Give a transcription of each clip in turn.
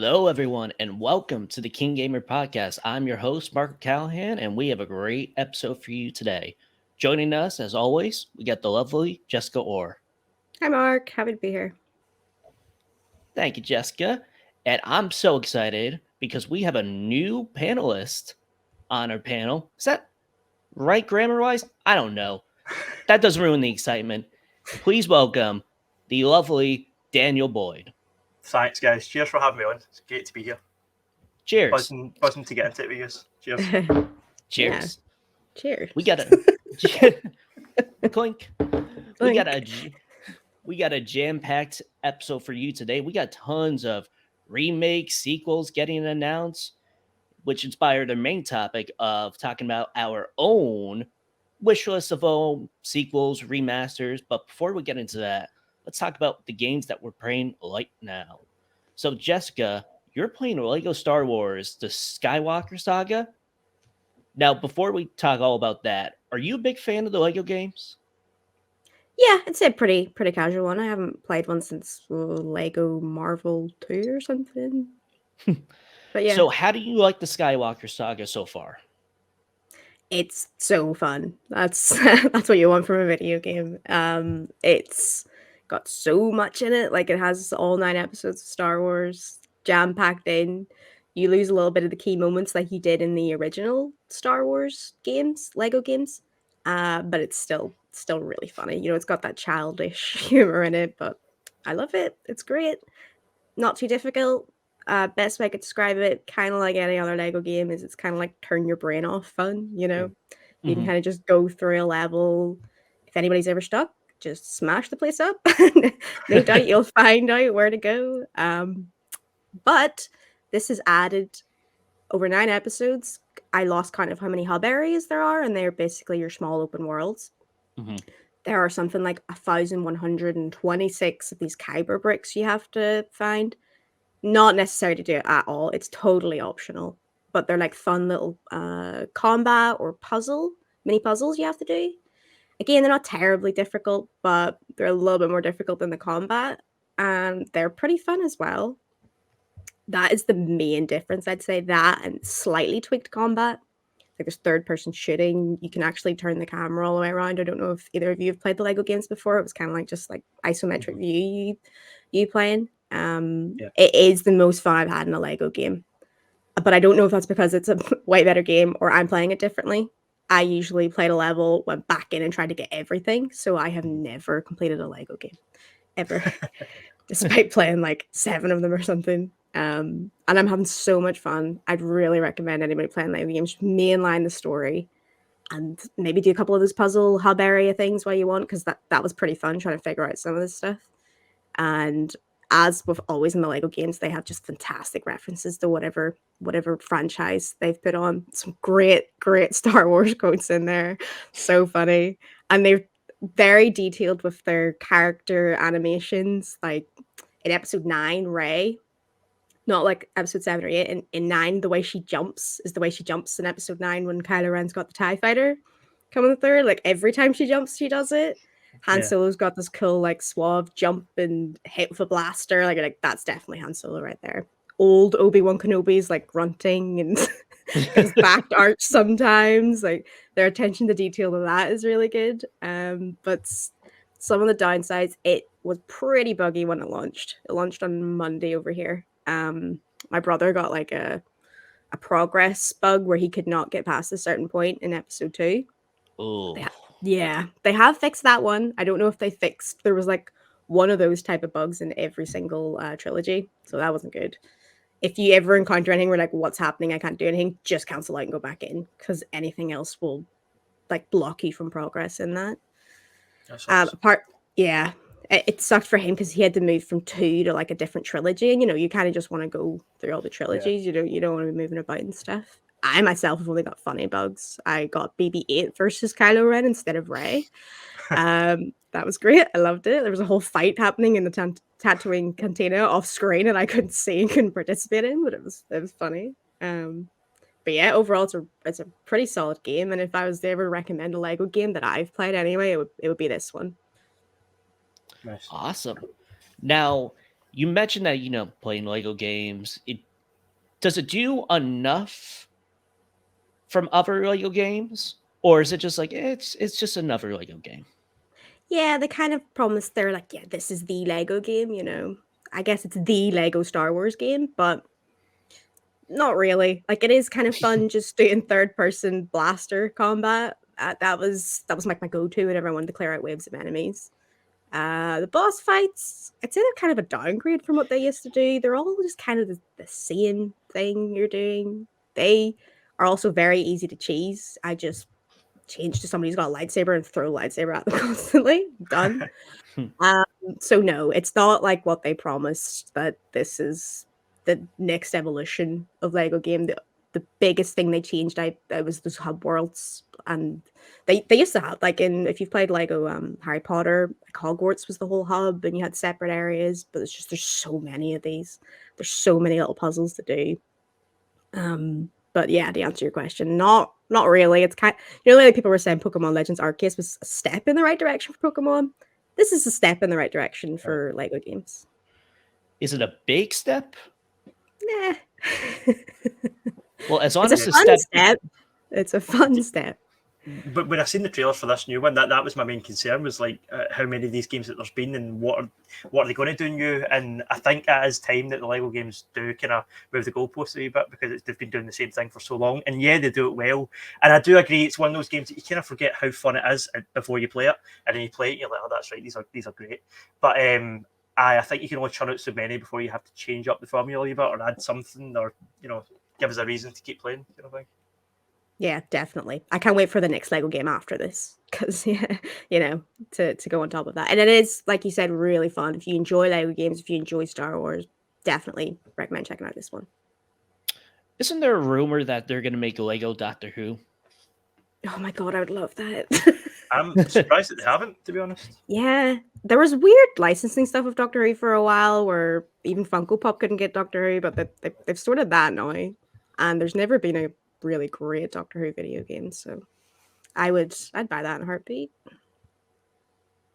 Hello, everyone, and welcome to the KeenGamer podcast. I'm your host, Mark Callahan, and we have a great episode for you today. Joining us, as always, we got the lovely Jessica Orr. Hi, Mark. Happy to be here. Thank you, Jessica. And I'm so excited because we have a new panelist on our panel. Is that right, grammar wise? I don't know. That doesn't ruin the excitement. Please welcome the lovely Daniel Boyd. Thanks, guys. Cheers for having me on. It's great to be here. Cheers. Buzzing to get into it with you. Cheers. Cheers. Yeah. Cheers. We got a clink. Clink. We got a jam-packed episode for you today. We got tons of remakes, sequels getting announced, which inspired the main topic of talking about our own wish list of all sequels, remasters. But before we get into that, let's talk about the games that we're playing right now. So, Jessica, you're playing Lego Star Wars, the Skywalker Saga. Now, before we talk all about that, are you a big fan of the Lego games? Yeah, it's a pretty casual one. I haven't played one since Lego Marvel 2 or something. But yeah. So, how do you like the Skywalker Saga so far? It's so fun. That's that's what you want from a video game. It's got so much in it. Like, it has all 9 episodes of Star Wars jam-packed in. You lose a little bit of the key moments like you did in the original Star Wars games, Lego games. But it's still really funny. You know, it's got that childish humor in it, but I love it. It's great. Not too difficult. Best way I could describe it, kind of like any other Lego game, is it's kind of like turn your brain off fun, you know? You can kind of just go through a level. If anybody's ever stuck, just smash the place up. No doubt you'll find out where to go. But this is added over 9 episodes. I lost count of how many hub areas there are, and they're basically your small open worlds. There are something like 1,126 of these kyber bricks you have to find. Not necessary to do it at all. It's totally optional. But they're like fun little combat or mini puzzles you have to do. Again, they're not terribly difficult, but they're a little bit more difficult than the combat. And they're pretty fun as well. That is the main difference, I'd say. That and slightly tweaked combat. Like, there's third-person shooting. You can actually turn the camera all the way around. I don't know if either of you have played the Lego games before. It was kind of like just like isometric view you playing. It is the most fun I've had in a Lego game. But I don't know if that's because it's a way better game or I'm playing it differently. I usually played a level, went back in and tried to get everything. So I have never completed a Lego game. Ever. Despite playing like 7 of them or something. And I'm having so much fun. I'd really recommend anybody playing Lego games mainline the story and maybe do a couple of those puzzle hub area things while you want, because that was pretty fun trying to figure out some of this stuff. And as with always in the Lego games, they have just fantastic references to whatever franchise they've put on. Some great Star Wars quotes in there. So funny. And they're very detailed with their character animations. Like in episode 9, Rey, not like episode 7 or 8. In 9, the way she jumps is the way she jumps in episode 9 when Kylo Ren's got the TIE fighter coming through. Like, every time she jumps, she does it. Han Solo's got this cool, like, suave jump and hit with a blaster. Like that's definitely Han Solo right there. Old Obi-Wan Kenobi's, like, grunting and his back arch sometimes. Like, their attention to detail of that is really good. But some of the downsides, it was pretty buggy when it launched. It launched on Monday over here. My brother got like a progress bug where he could not get past a certain point in episode 2. Oh, They have fixed that one. I don't know if they fixed. There was like one of those type of bugs in every single trilogy, so that wasn't good. If you ever encounter anything where like, what's happening, I can't do anything, just cancel out and go back in, because anything else will like block you from progress in that. It sucked for him because he had to move from 2 to like a different trilogy, and you kind of just want to go through all the trilogies. You don't want to be moving about and stuff. I myself have only got funny bugs. I got BB-8 versus Kylo Ren instead of Rey. That was great. I loved it. There was a whole fight happening in the Tatooine cantina off screen, and I couldn't see and couldn't participate in, but it was funny. But yeah, overall it's a pretty solid game, and if I was to ever recommend a Lego game that I've played anyway, it would be this one. Nice. Awesome. Now, you mentioned that playing Lego games. Does it do enough from other Lego games, or is it just like it's just another Lego game? Yeah, they kind of promised they're like, yeah, this is the Lego game, I guess it's the Lego Star Wars game, but not really. Like it is kind of fun just doing third person blaster combat. That was like my go-to whenever I wanted to clear out waves of enemies. The boss fights, I'd say they're kind of a downgrade from what they used to do. They're all just kind of the same thing you're doing. They are also very easy to cheese. I just change to somebody who's got a lightsaber and throw a lightsaber at them constantly. Done. So no, it's not like what they promised that this is the next evolution of Lego game. The biggest thing they changed, I was those hub worlds, and they used to have like if you've played Lego Harry Potter, like Hogwarts was the whole hub, and you had separate areas. But it's just there's so many of these. There's so many little puzzles to do. But yeah, to answer your question, not really. It's kind like people were saying Pokemon Legends Arceus was a step in the right direction for Pokemon. This is a step in the right direction for Lego games. Is it a big step? Nah. Well, as long as it's a fun step. It's a fun step. But when I seen the trailers for this new one, that was my main concern, was like how many of these games that there's been and what are they going to do new. And I think it is time that the Lego games do kind of move the goalposts a wee bit, because they've been doing the same thing for so long. And yeah, they do it well. And I do agree, it's one of those games that you kind of forget how fun it is before you play it, and then you play it and you're like, oh, that's right, these are great. But I think you can only churn out so many before you have to change up the formula a wee bit, or add something, or give us a reason to keep playing, kind of thing. Yeah, definitely. I can't wait for the next Lego game after this, because to go on top of that. And it is, like you said, really fun. If you enjoy Lego games, if you enjoy Star Wars, definitely recommend checking out this one. Isn't there a rumor that they're going to make Lego Doctor Who? Oh my god, I would love that. I'm surprised that they haven't, to be honest. Yeah, there was weird licensing stuff with Doctor Who for a while, where even Funko Pop couldn't get Doctor Who, but they've sorted that now, and there's never been a really great Doctor Who video game, so I'd buy that in a heartbeat.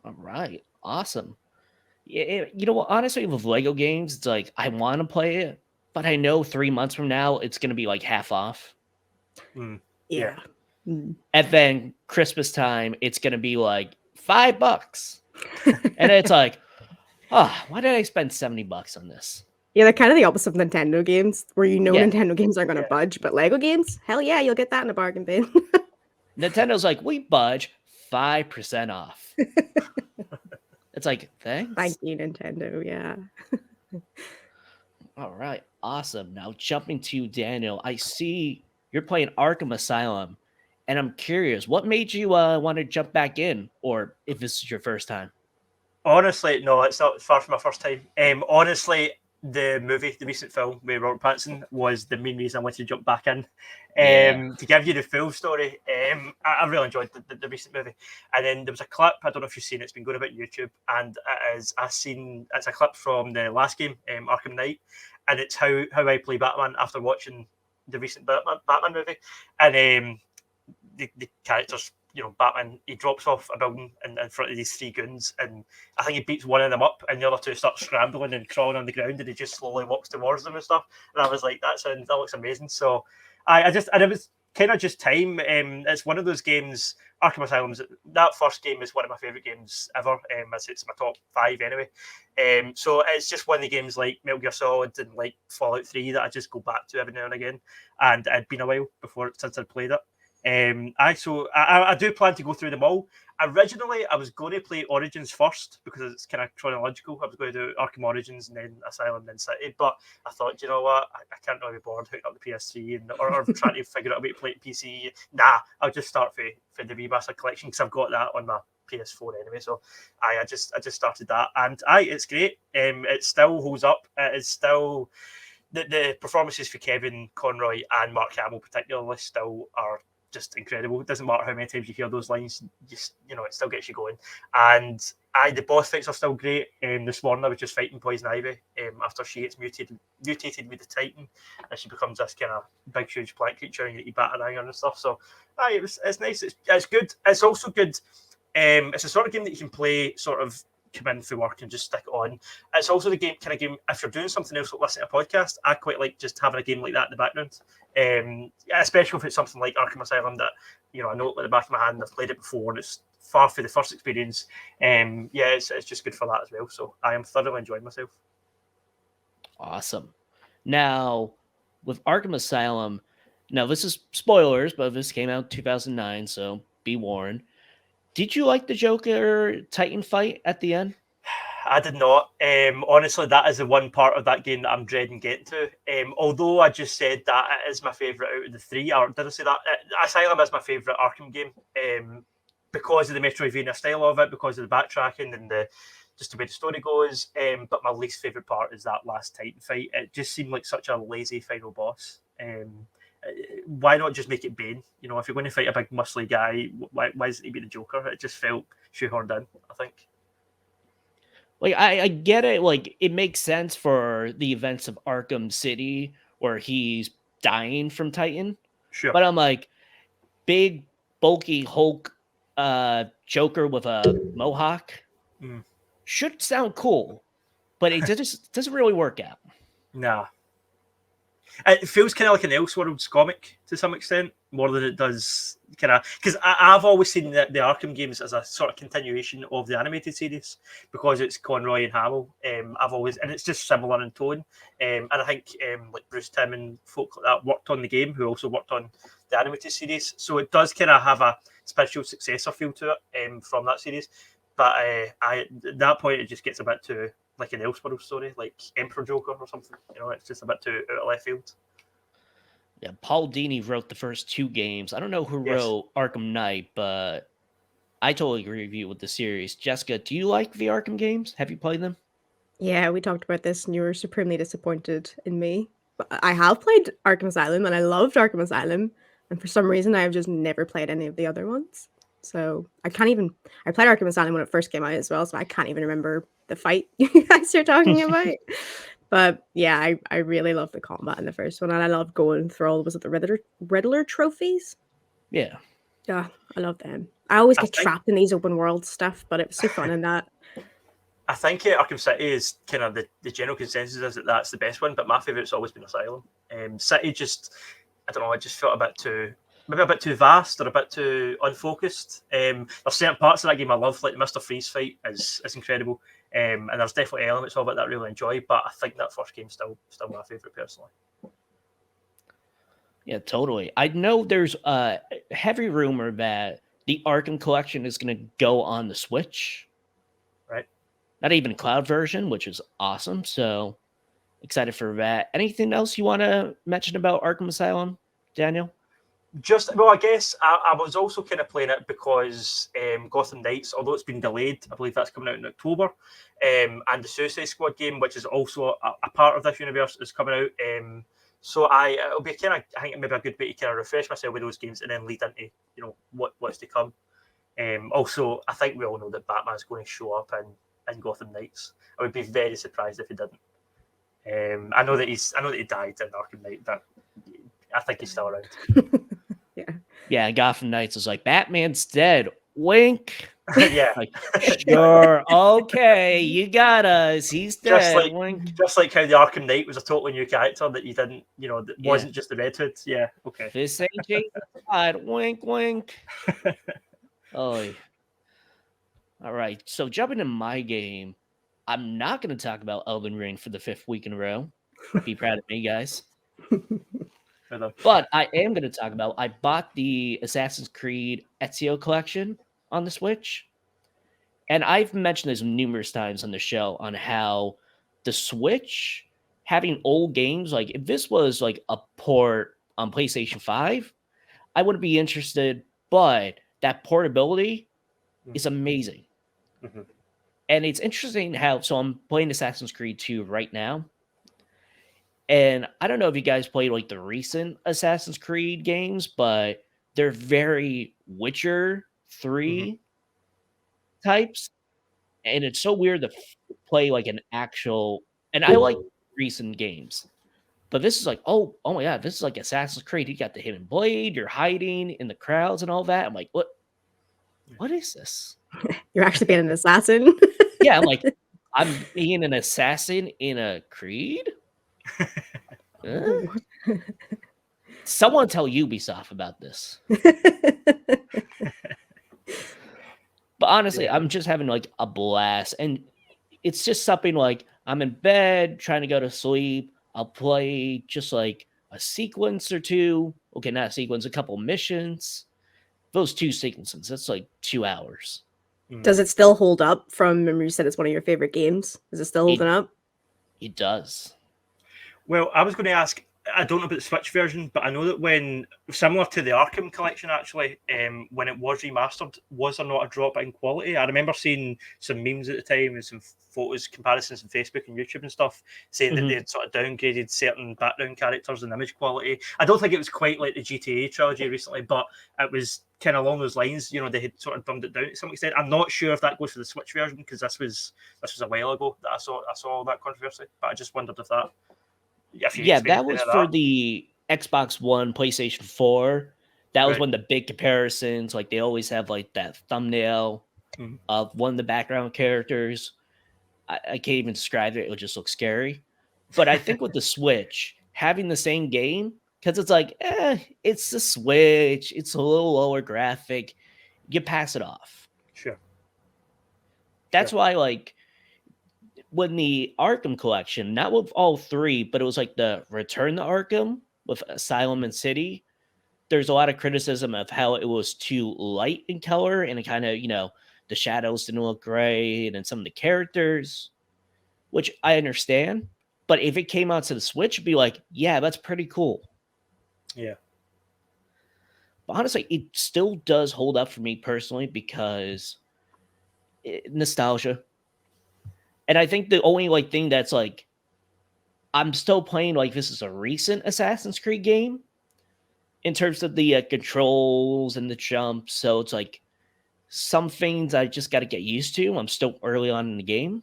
All right, awesome. Yeah, honestly, with Lego games, it's like I want to play it, but I know 3 months from now it's going to be like half off. Yeah. And then Christmas time, it's going to be like $5. And it's like, why did I spend $70 on this? Yeah, they're kind of the opposite of Nintendo games, where Yeah. Nintendo games aren't going to budge, but Lego games, hell yeah, you'll get that in a bargain bin. Nintendo's like, we budge 5% off. It's like, thanks. Thank you, Nintendo. Yeah. All right, awesome. Now jumping to Daniel, I see you're playing Arkham Asylum, and I'm curious, what made you want to jump back in, or if this is your first time? Honestly, no, it's not far from my first time. Honestly, the movie, the recent film with Robert Pattinson, was the main reason I wanted to jump back in. To give you the full story, I really enjoyed the recent movie. And then there was a clip, I don't know if you've seen it, it's been going about YouTube, and it's a clip from the last game, Arkham Knight, and it's how I play Batman after watching the recent Batman movie. And the characters, Batman, he drops off a building in front of these three goons, and I think he beats one of them up, and the other two start scrambling and crawling on the ground, and he just slowly walks towards them and stuff. And I was like, that looks amazing. So it was kind of just time. It's one of those games, Arkham Asylum, that first game is one of my favourite games ever. It's my top 5 anyway. So it's just one of the games like Metal Gear Solid and like Fallout 3 that I just go back to every now and again. And it'd been a while since I'd played it. I do plan to go through them all. Originally, I was going to play Origins first because it's kind of chronological. I was going to do Arkham Origins and then Asylum, then City. But I thought, you know what, I can't really be bored hooking up the PS3 or trying to figure out a way to play PC. Nah, I'll just start for the remaster collection, because I've got that on my PS4 anyway. So I just started that, and it's great. It still holds up. It is still the performances for Kevin Conroy and Mark Hamill particularly still are just incredible. It doesn't matter how many times you hear those lines, just it still gets you going. And the boss fights are still great. This morning I was just fighting Poison Ivy after she gets mutated with the Titan, and she becomes this kind of big huge plant creature, and you batter iron and stuff. So it's nice. It's good. It's also good. It's a sort of game that you can play sort of come in for work and just stick it on. It's also the kind of game, if you're doing something else like listening to a podcast, I quite like just having a game like that in the background. Especially if it's something like Arkham Asylum that, I know it like the back of my hand, I've played it before, and it's far from the first experience. It's just good for that as well. So I am thoroughly enjoying myself. Awesome. Now, with Arkham Asylum, now this is spoilers, but this came out in 2009, so be warned. Did you like the Joker Titan fight at the end? I did not. Honestly, that is the one part of that game that I'm dreading getting to. Although I just said that it is my favourite out of the three, or did I say that? Asylum is my favourite Arkham game because of the Metroidvania style of it, because of the backtracking and just the way the story goes. But my least favourite part is that last Titan fight. It just seemed like such a lazy final boss. Why not just make it Bane? If you're going to fight a big muscly guy, why doesn't he be the Joker? It just felt shoehorned in, I think. Like, I get it. Like, it makes sense for the events of Arkham City where he's dying from Titan. Sure. But I'm like, big, bulky Hulk Joker with a mohawk should sound cool, but it just doesn't really work out. Nah. It feels kind of like an Elseworlds comic to some extent, more than it does because I've always seen the Arkham games as a sort of continuation of the animated series because it's Conroy and Hamill. And it's just similar in tone. And I think like Bruce Timm and folk like that worked on the game, who also worked on the animated series. So it does kind of have a spiritual successor feel to it from that series. But at that point, it just gets a bit too like an Elseworlds story, like Emperor Joker or something. It's just a bit too out of left field. Yeah, Paul Dini wrote the first two games. I don't know who wrote Arkham Knight, but I totally agree with you with the series. Jessica, do you like the Arkham games? Have you played them? Yeah, we talked about this, and you were supremely disappointed in me. But I have played Arkham Asylum, and I loved Arkham Asylum. And for some reason, I've just never played any of the other ones. So I played Arkham Asylum when it first came out as well, so I can't even remember the fight you guys are talking about. But yeah, I really love the combat in the first one, and I love going through all the Riddler trophies. Yeah. Yeah, I love them. I always get trapped in these open world stuff, but it was so fun in that. I think Arkham City is kind of the general consensus is that that's the best one, but my favourite's always been Asylum. City just, I don't know, it just felt maybe a bit too vast or a bit too unfocused. There's certain parts of that game I love, like the Mr. Freeze fight is incredible. And there's definitely elements of it that I really enjoy, but I think that first game's still my favourite personally. Yeah, totally. I know there's a heavy rumor that the Arkham collection is going to go on the Switch. Right. Not even a cloud version, which is awesome. So excited for that. Anything else you want to mention about Arkham Asylum, Daniel? I guess I was also kind of playing it because Gotham Knights, although it's been delayed, I believe that's coming out in October, and the Suicide Squad game, which is also a part of this universe, is coming out. So it'll be kind of, I think, maybe a good way to kind of refresh myself with those games and then lead into what's to come. Also, I think we all know that Batman's going to show up in Gotham Knights. I would be very surprised if he didn't. I know that he died in Arkham Knight, but I think he's still around. Yeah, Gotham Knights is like, Batman's dead. Wink. Yeah. Like, sure. Okay, you got us. He's dead. Wink. Just like how the Arkham Knight was a totally new character that you didn't, that wasn't just the Red Hood. Yeah, okay. This ain't Jason Todd. Wink, wink. Oh. All right. So jumping in my game, I'm not going to talk about Elden Ring for the 5th week in a row. Be proud of me, guys. But I am going to talk about, I bought the Assassin's Creed Ezio collection on the Switch. And I've mentioned this numerous times on the show on how the Switch having old games, like if this was like a port on PlayStation 5, I wouldn't be interested, but that portability is amazing. Mm-hmm. And it's interesting how, so I'm playing Assassin's Creed 2 right now. And I don't know if you guys played like the recent Assassin's Creed games, but they're very Witcher 3 types. And it's so weird to play like an actual, and I like recent games, but this is like, oh my God, this is like Assassin's Creed. You got the hidden blade, you're hiding in the crowds and all that. I'm like, what is this? You're actually being an assassin. Yeah, I'm like, I'm being an assassin in a Creed? Ooh. Someone tell Ubisoft about this. But honestly, Yeah. I'm just having like a blast. And it's just something like I'm in bed trying to go to sleep. I'll play just like a sequence or two. Okay, not a sequence, a couple missions. Those 2 sequences, that's like 2 hours. Does it still hold up from, remember you said it's one of your favorite games? Is it still holding up? It does. Well, I was going to ask, I don't know about the Switch version, but I know that when, similar to the Arkham collection actually, when it was remastered, was there not a drop in quality? I remember seeing some memes at the time and some photos, comparisons on Facebook and YouTube and stuff, saying that they had sort of downgraded certain background characters and image quality. I don't think it was quite like the GTA trilogy recently, but it was kind of along those lines. You know, they had sort of dumbed it down to some extent. I'm not sure if that goes for the Switch version, because this was a while ago that I saw all that controversy, but I just wondered if that. Yeah, that was for the Xbox One, PlayStation 4. That was Right. one of the big comparisons. Like they always have like that thumbnail of one of the background characters. I can't even describe it. It would just look scary. But I think with the Switch, having the same game, because it's like, it's the Switch. It's a little lower graphic. You pass it off. Sure. That's why, like, when the Arkham collection, not with all 3, but it was like the Return to Arkham with Asylum and City, there's a lot of criticism of how it was too light in color and it kind of, the shadows didn't look great and some of the characters, which I understand. But if it came out to the Switch, it'd be like, yeah, that's pretty cool. Yeah. But honestly, it still does hold up for me personally because nostalgia. And I think the only like thing that's like, I'm still playing like this is a recent Assassin's Creed game in terms of the controls and the jumps. So it's like some things I just got to get used to. I'm still early on in the game.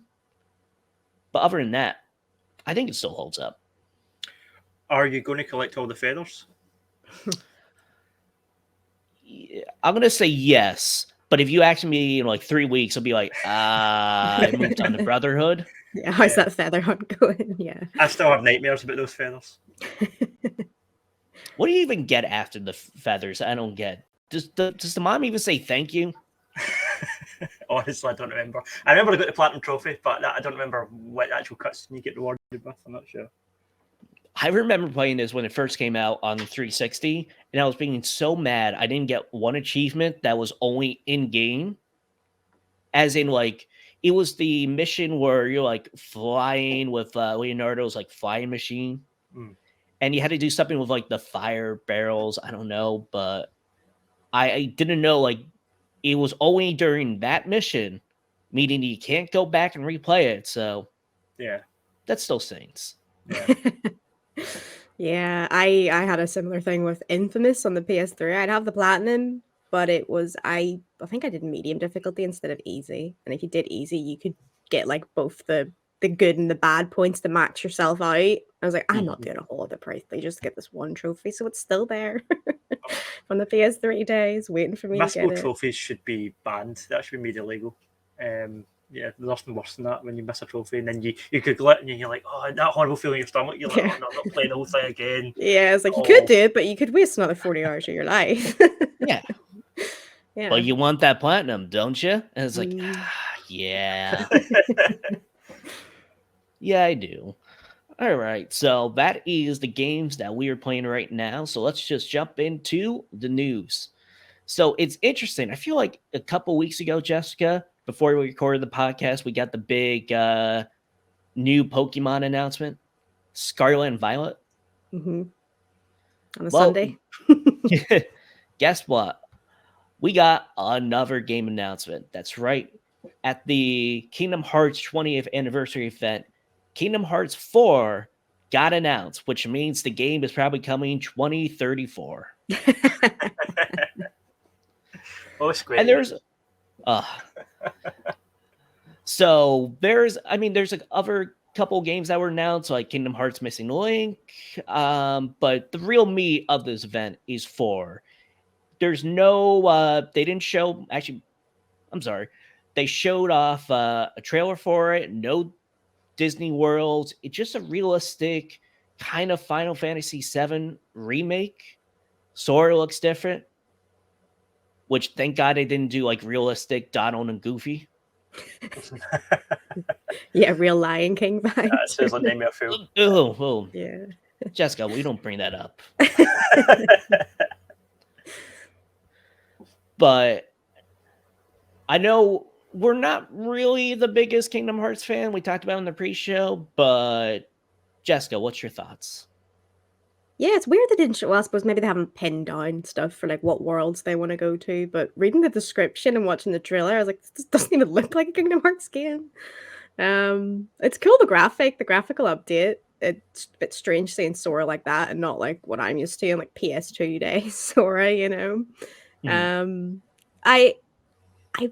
But other than that, I think it still holds up. Are you going to collect all the feathers? Yeah, I'm going to say yes. But if you ask me in like 3 weeks, I'll be like, I moved on to Brotherhood. Yeah, how's that feather hunt going? Yeah. I still have nightmares about those feathers. What do you even get after the feathers? I don't get. Does the mom even say thank you? Honestly, I don't remember. I remember I got the platinum trophy, but I don't remember what actual cutscene you get rewarded with. I'm not sure. I remember playing this when it first came out on the 360, and I was being so mad I didn't get one achievement that was only in game. As in, like, it was the mission where you're like flying with Leonardo's like flying machine, and you had to do something with like the fire barrels. I don't know, but I didn't know like it was only during that mission, meaning you can't go back and replay it. So yeah, that still stings. Yeah. Yeah, I had a similar thing with Infamous on the PS3. I'd have the platinum, but it was I think I did medium difficulty instead of easy. And if you did easy, you could get like both the good and the bad points to max yourself out. I was like, I'm not doing a whole other price. They just get this one trophy, so it's still there from the PS3 days, waiting for me to get it. Trophies should be banned. That should be made illegal. Yeah, there's nothing worse than that when you miss a trophy and then you Google it and you're like, oh, that horrible feeling in your stomach. You're like, oh, no, I'm not playing the whole thing again. Yeah, it's like you could do it, but you could waste another 40 hours of your life. Yeah. Well, you want that platinum, don't you? And it's like, yeah. Yeah, I do. All right, so that is the games that we are playing right now. So let's just jump into the news. So it's interesting. I feel like a couple weeks ago, Jessica, before we recorded the podcast, we got the big new Pokemon announcement, Scarlet and Violet. On a Sunday. Guess what? We got another game announcement. That's right. At the Kingdom Hearts 20th anniversary event, Kingdom Hearts 4 got announced, which means the game is probably coming 2034. Oh, it's great. And there's so there's like other couple games that were announced, like Kingdom Hearts Missing Link. But the real meat of this event is 4. There's no they didn't show, actually, I'm sorry. they showed off a trailer for it. No Disney World. It's just a realistic kind of Final Fantasy VII remake. Sora looks different, which thank God they didn't do like realistic Donald and Goofy. Yeah, real Lion King vibes. It sounds like Nightmare Fuel. Oh, Yeah. Jessica, we don't bring that up. But I know we're not really the biggest Kingdom Hearts fan. We talked about it in the pre-show, but Jessica, what's your thoughts? Yeah, it's weird they didn't show. Well, I suppose maybe they haven't pinned down stuff for like what worlds they want to go to. But reading the description and watching the trailer, I was like, this doesn't even look like a Kingdom Hearts game. It's cool. The graphical update. It's a bit strange seeing Sora like that and not like what I'm used to in like PS2 days Sora. You know, I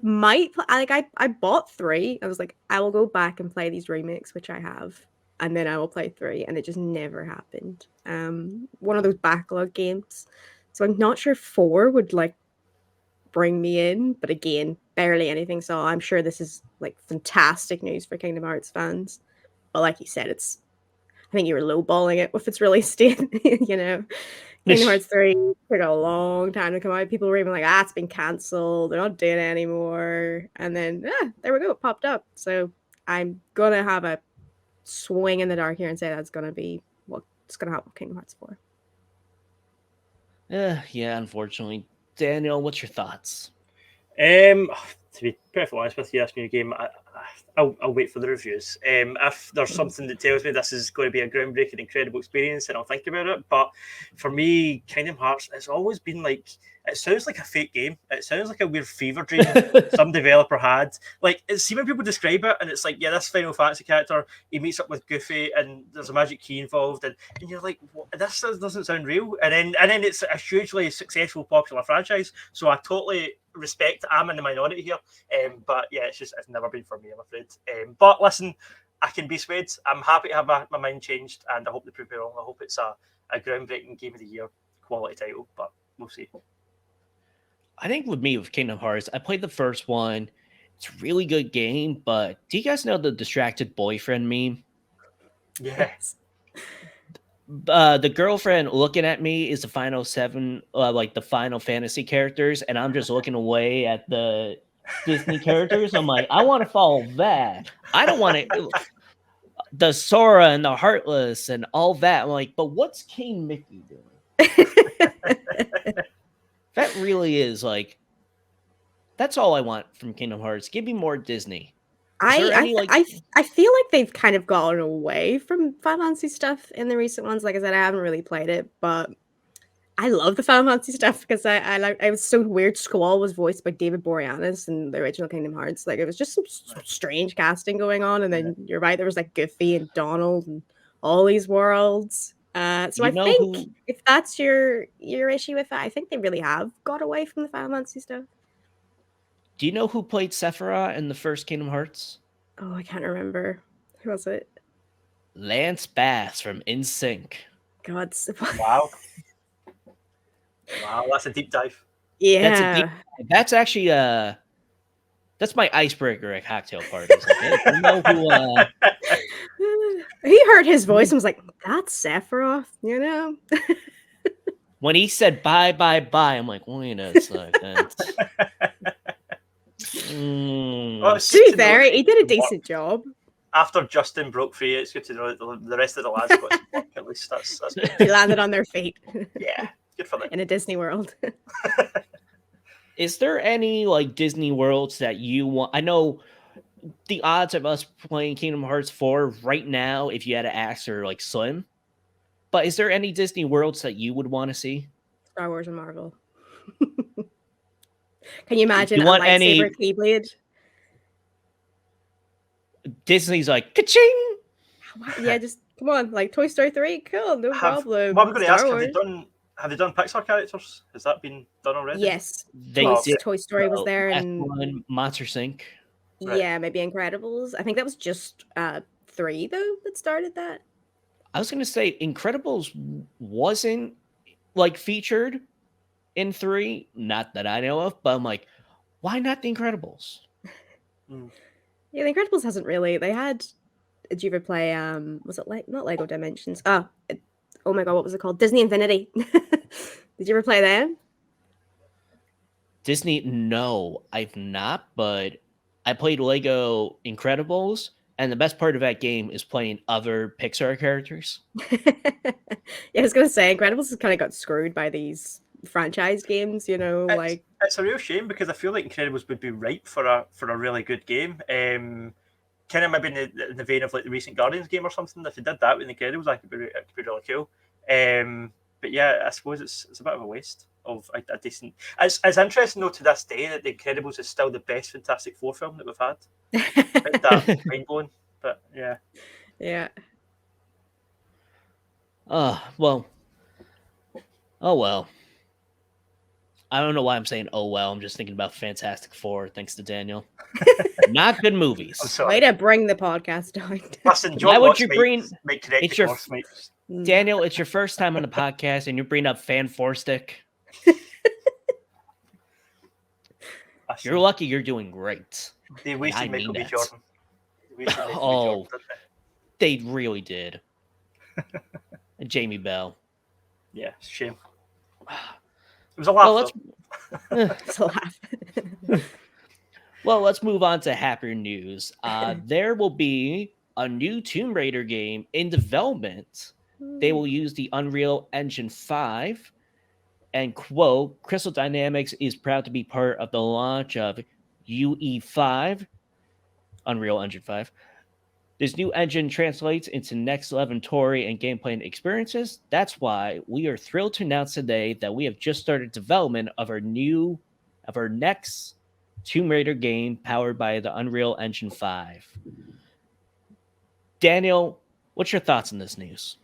might I bought 3. I was like, I will go back and play these remakes, which I have, and then I will play 3, and it just never happened. One of those backlog games. So I'm not sure 4 would like bring me in, but again, barely anything. So I'm sure this is like fantastic news for Kingdom Hearts fans. But like you said, I think you were lowballing it with its release date, you know. Kingdom Hearts 3 took a long time to come out. People were even like, it's been cancelled. They're not doing it anymore. And then, there we go. It popped up. So I'm going to have a swing in the dark here and say that's going to be what's going to happen with Kingdom Hearts 4. Yeah, unfortunately. Daniel, what's your thoughts? To be perfectly honest with you, this new game, I'll wait for the reviews. If there's something that tells me this is going to be a groundbreaking, incredible experience, then I'll think about it. But for me, Kingdom Hearts, it's always been like, it sounds like a fake game. It sounds like a weird fever dream some developer had. Like, see when people describe it, and it's like, yeah, this Final Fantasy character, he meets up with Goofy, and there's a magic key involved, and you're like, this doesn't sound real. And then it's a hugely successful, popular franchise. So I totally respect I'm in the minority here, but yeah, it's never been for me, I'm afraid. But listen, I can be swayed. I'm happy to have my mind changed, and I hope they prove me wrong. I hope it's a groundbreaking game of the year quality title, but we'll see. I think with me with Kingdom Hearts, I played the first one. It's a really good game, but do you guys know the distracted boyfriend meme? Yes. The girlfriend looking at me is the Final 7, like the Final Fantasy characters, and I'm just looking away at the Disney characters. I'm like, I want to follow that. I don't want to the Sora and the Heartless and all that. I'm like, but what's King Mickey doing? That really is like, that's all I want from Kingdom Hearts. Give me more Disney. I feel like they've kind of gotten away from Final Fantasy stuff in the recent ones. Like I said, I haven't really played it, but I love the Final Fantasy stuff because I was so weird. Squall was voiced by David Boreanaz in the original Kingdom Hearts. Like it was just some strange casting going on, and then you're right, there was like Goofy and Donald and all these worlds. So I think if that's your issue with that, I think they really have got away from the Final Fantasy stuff. Do you know who played Sephiroth in the first Kingdom Hearts? Oh, I can't remember. Who was it? Lance Bass from NSYNC. God. Wow. Wow, that's a deep dive. Yeah. That's actually that's my icebreaker at cocktail parties. Like, you know who, he heard his voice and was like, that's Sephiroth, you know? When he said bye, bye, bye, I'm like, wait a second. To be fair, he did a decent job. After Justin broke free, it's good to know that the rest of the lads got some work. At least that's good. He landed on their feet. Yeah, good for them. In a Disney World. Is there any like Disney worlds that you want? I know the odds of us playing Kingdom Hearts 4 right now, if you had to ask, are like slim. But is there any Disney worlds that you would want to see? Star Wars and Marvel. Can you imagine you want a lightsaber Keyblade? Disney's like, ka-ching! Yeah, just come on, like Toy Story 3, cool, no problem. What I'm going to ask, have they done Pixar characters? Has that been done already? Yes. They did. Toy Story was there. And Monsters Inc. Right. Yeah, maybe Incredibles. I think that was just 3, though, that started that. I was going to say Incredibles wasn't like featured in 3, not that I know of, but I'm like, why not the Incredibles? Yeah, The Incredibles hasn't really. They had. Did you ever play? Was it like not Lego Dimensions? Oh my god, what was it called? Disney Infinity. Did you ever play them? Disney, no, I've not, but I played Lego Incredibles, and the best part of that game is playing other Pixar characters. Yeah, I was gonna say Incredibles has kind of got screwed by these franchise games. It's a real shame because I feel like Incredibles would be ripe for a really good game. Kind of maybe in the vein of like the recent Guardians game or something. If they did that with Incredibles, it could be really cool. But yeah, I suppose it's a bit of a waste of a decent. It's interesting though to this day that the Incredibles is still the best Fantastic Four film that we've had. That mind blowing, but yeah. Yeah. Well. Oh well. I don't know why I'm saying oh well. I'm just thinking about Fantastic Four, thanks to Daniel. Not good movies. I'm sorry. Way to bring the podcast down. Listen, John Why would Watts you bring? might correct It's the your course, mate. Daniel. It's your first time on the podcast, and you bring up Fan Four Stick. You're lucky. You're doing great. They wasted Michael B. Jordan. Oh, they really did. And Jamie Bell. Yeah, shame. It was a laugh. It's a laugh. Well, let's move on to happier news. There will be a new Tomb Raider game in development. They will use the Unreal Engine 5. And quote, Crystal Dynamics is proud to be part of the launch of UE5, Unreal Engine 5. This new engine translates into next level story and gameplay experiences. That's why we are thrilled to announce today that we have just started development of our next Tomb Raider game powered by the Unreal Engine 5. Daniel, what's your thoughts on this news?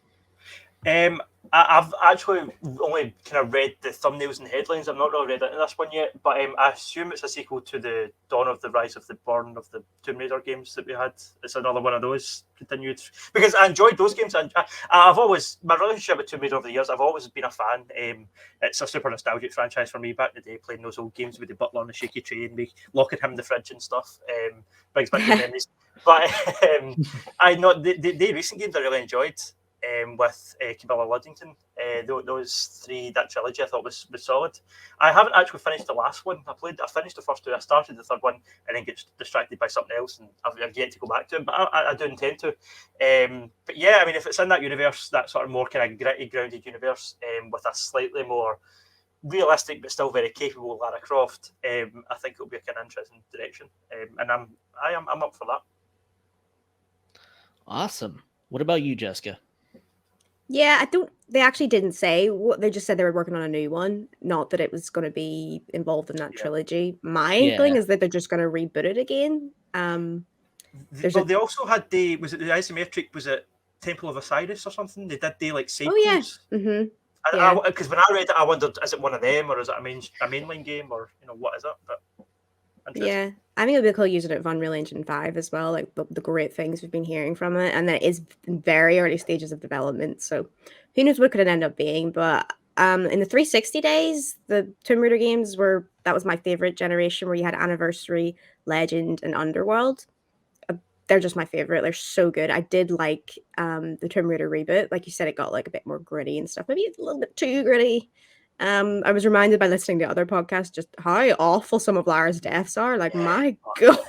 I've actually only kind of read the thumbnails and headlines. I've not really read into this one yet, but I assume it's a sequel to the Dawn of the Rise of the Born of the Tomb Raider games that we had. It's another one of those continued, because I enjoyed those games. I've always, my relationship with Tomb Raider over the years, I've always been a fan. It's a super nostalgic franchise for me. Back in the day, playing those old games with the butler on the shaky tree and me locking him in the fridge and stuff, brings back the memories. But I know the recent games I really enjoyed. With Camilla Luddington, those three, that trilogy I thought was solid. I haven't actually finished the last one. I finished the first two. I started the third one and then get distracted by something else, and I've yet to go back to it. But I do intend to. But yeah, I mean, if it's in that universe, that sort of more kind of gritty, grounded universe, with a slightly more realistic but still very capable Lara Croft, I think it'll be an interesting direction. And I'm up for that. Awesome. What about you, Jessica? Yeah, they actually didn't say what they just said they were working on a new one. Not that it was going to be involved in that trilogy. My inkling is that they're just going to reboot it again. They also had was it the isometric? Was it Temple of Osiris or something? They did like sequels. Oh yeah. Mm-hmm. Because when I read it, I wondered, is it one of them or is it a mainline game or what is it? But yeah, I think it'll be cool using it with Unreal Engine 5 as well, like the great things we've been hearing from it, and that it is in very early stages of development, so who knows what could it end up being. But in the 360 days, the Tomb Raider games that was my favorite generation, where you had Anniversary, Legend, and Underworld. They're just my favorite. They're so good. I did like the Tomb Raider reboot. Like you said, it got like a bit more gritty and stuff, maybe a little bit too gritty. I was reminded by listening to other podcasts just how awful some of Lara's deaths are. Like, my God.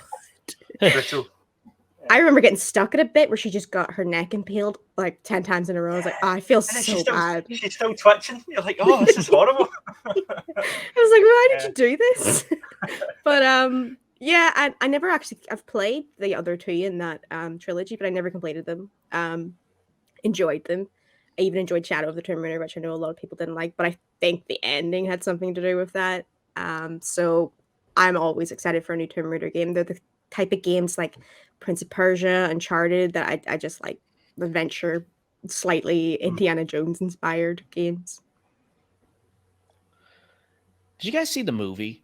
I remember getting stuck at a bit where she just got her neck impaled like 10 times in a row. I was like, I feel so bad. She's still twitching. You're like, oh, this is horrible. I was like, why did you do this? But yeah, I never actually, I've played the other two in that trilogy, but I never completed them. Enjoyed them. I even enjoyed Shadow of the Tomb Raider, which I know a lot of people didn't like, but I think the ending had something to do with that. So I'm always excited for a new Tomb Raider game. They're the type of games like Prince of Persia, Uncharted, that I just like, adventure, slightly Indiana Jones inspired games. Did you guys see the movie?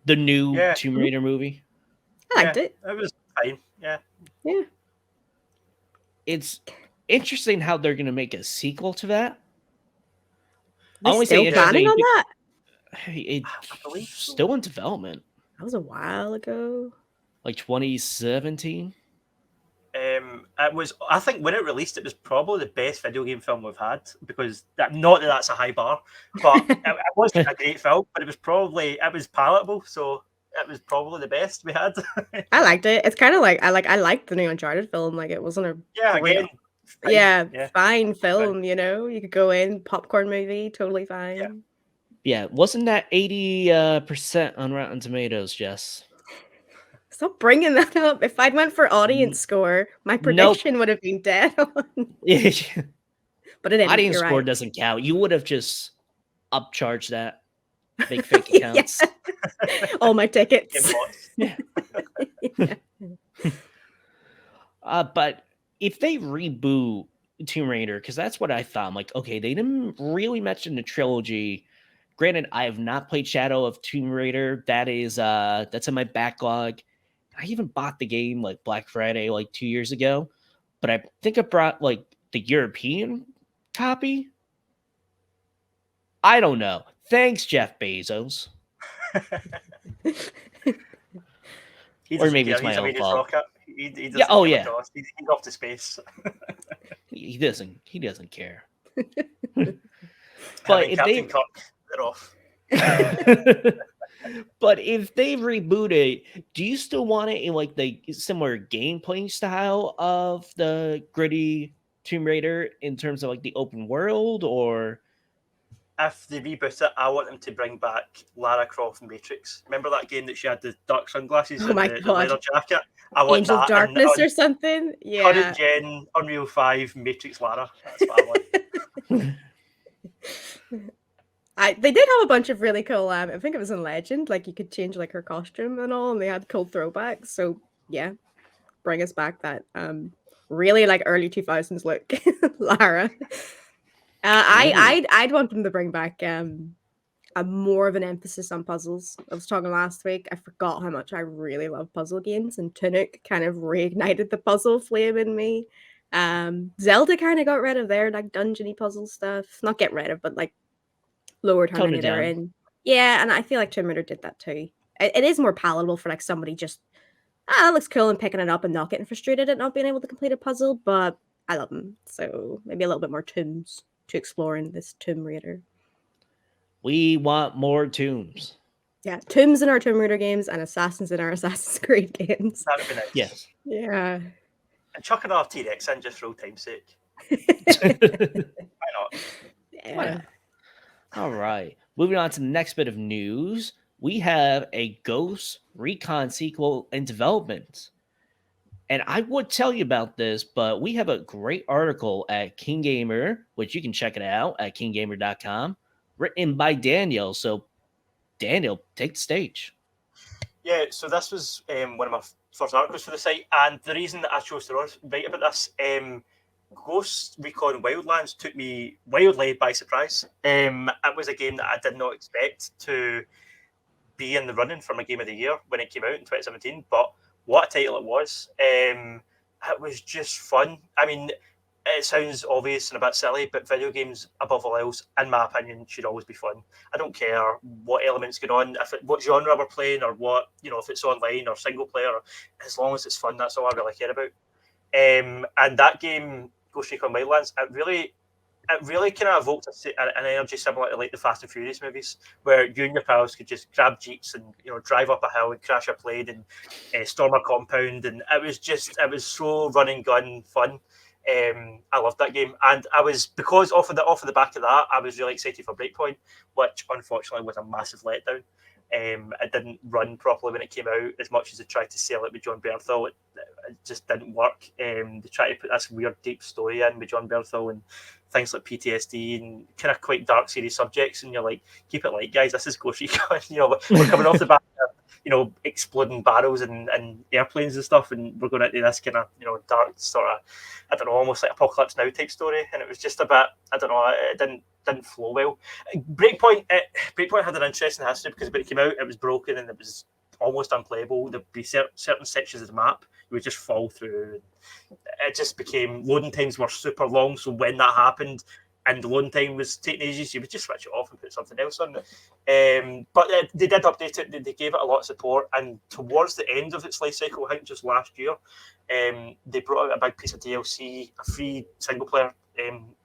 The new Tomb Raider movie? I liked it. It was fine. Yeah. Yeah. It's interesting how they're going to make a sequel to that. They're still planning on that? It's still in development. That was a while ago. like 2017. It was. I think when it released, it was probably the best video game film we've had because not that that's a high bar, but it wasn't a great film, but it was palatable, so it was probably the best we had. I liked it. It's kind of like I liked the new Uncharted film. Like it wasn't a Yeah, great, again, fine. fine film. You know, you could go in popcorn movie, totally fine. Yeah, wasn't that 80% on Rotten Tomatoes, Jess? Stop bringing that up. If I'd went for audience score, my prediction would have been dead on. But it didn't. Audience You're score right. doesn't count. You would have just upcharged that. Make fake accounts. All my tickets. Yeah. But if they reboot Tomb Raider, because that's what I thought. I'm like, okay, they didn't really mention the trilogy. Granted, I have not played Shadow of Tomb Raider. That's in my backlog. I even bought the game like Black Friday like 2 years ago, but I think I brought like the European copy. I don't know. Thanks, Jeff Bezos. Or maybe it's my own fault. He doesn't He's off to space. He doesn't care. But if Captain Kirk, they're off. But if they reboot it, do you still want it in like the similar gameplay style of the gritty Tomb Raider in terms of like the open world, or if they reboot it, I want them to bring back Lara Croft Matrix. Remember that game that she had the dark sunglasses and the leather jacket? I want Angel that. Darkness or something? Yeah. Current gen Unreal 5 Matrix Lara. That's what I want. They did have a bunch of really cool. I think it was in Legend. Like you could change like her costume and all, and they had cool throwbacks. So yeah, bring us back that really like early 2000s look, Lara. I'd want them to bring back a more of an emphasis on puzzles. I was talking last week. I forgot how much I really love puzzle games, and Tunic kind of reignited the puzzle flame in me. Zelda kind of got rid of their like dungeony puzzle stuff. Not get rid of, but like lowered how many they're in. Yeah, and I feel like Tomb Raider did that too. It is more palatable for like somebody just that looks cool and picking it up and not getting frustrated at not being able to complete a puzzle. But I love them, so maybe a little bit more tombs to explore in this Tomb Raider. We want more tombs. Yeah, tombs in our Tomb Raider games and assassins in our Assassin's Creed games. That would be nice. Yes. Yeah. And chuck another T-Rex in just for old time's sake. Why not? Yeah. Why not? All right. Moving on to the next bit of news. We have a Ghost Recon sequel in development. And I would tell you about this, but we have a great article at KeenGamer, which you can check it out at keengamer.com, written by Daniel. So, Daniel, take the stage. Yeah, so this was one of my first articles for the site, and the reason that I chose to write about this, Ghost Recon Wildlands took me wildly by surprise. It was a game that I did not expect to be in the running for my Game of the Year when it came out in 2017, but what a title it was. It was just fun. I mean, it sounds obvious and a bit silly, but video games, above all else, in my opinion, should always be fun. I don't care what elements going on, what genre we're playing, or what, if it's online or single player, as long as it's fun, that's all I really care about. And that game, Ghost Recon Wildlands, it really kind of evoked an energy similar to like the Fast and Furious movies, where you and your pals could just grab jeeps and drive up a hill and crash a plane and storm a compound, and it was so run and gun fun. I loved that game, and because off of the back of that, I was really excited for Breakpoint, which unfortunately was a massive letdown. It didn't run properly when it came out. As much as they tried to sell it with John Bernthal, it just didn't work. They tried to put this weird deep story in with John Bernthal and things like PTSD and kind of quite dark serious subjects, and you're like, keep it light, guys, this is Ghost Recon. We're coming off the back of exploding barrels and airplanes and stuff, and we're going into this kind of dark sort of, I don't know, almost like Apocalypse Now type story, and it was just a bit, I don't know, it didn't flow well. Breakpoint had an interesting history because when it came out, it was broken and it was almost unplayable. There'd be certain sections of the map you would just fall through. It just became, loading times were super long, so when that happened, and the load time was taking ages, you would just switch it off and put something else on it. But they did update it. They gave it a lot of support, and towards the end of its life cycle, I think just last year, they brought out a big piece of DLC, a free single player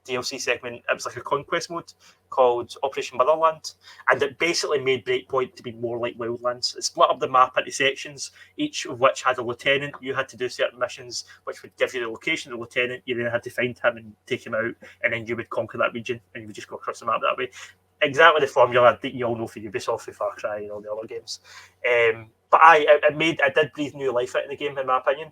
DLC segment. It was like a conquest mode called Operation Motherland, and it basically made Breakpoint to be more like Wildlands. It split up the map into sections, each of which had a lieutenant. You had to do certain missions, which would give you the location of the lieutenant. You then had to find him and take him out, and then you would conquer that region, and you would just go across the map that way. Exactly the formula that you all know for Ubisoft, for Far Cry, and all the other games. But it did breathe new life into the game, in my opinion.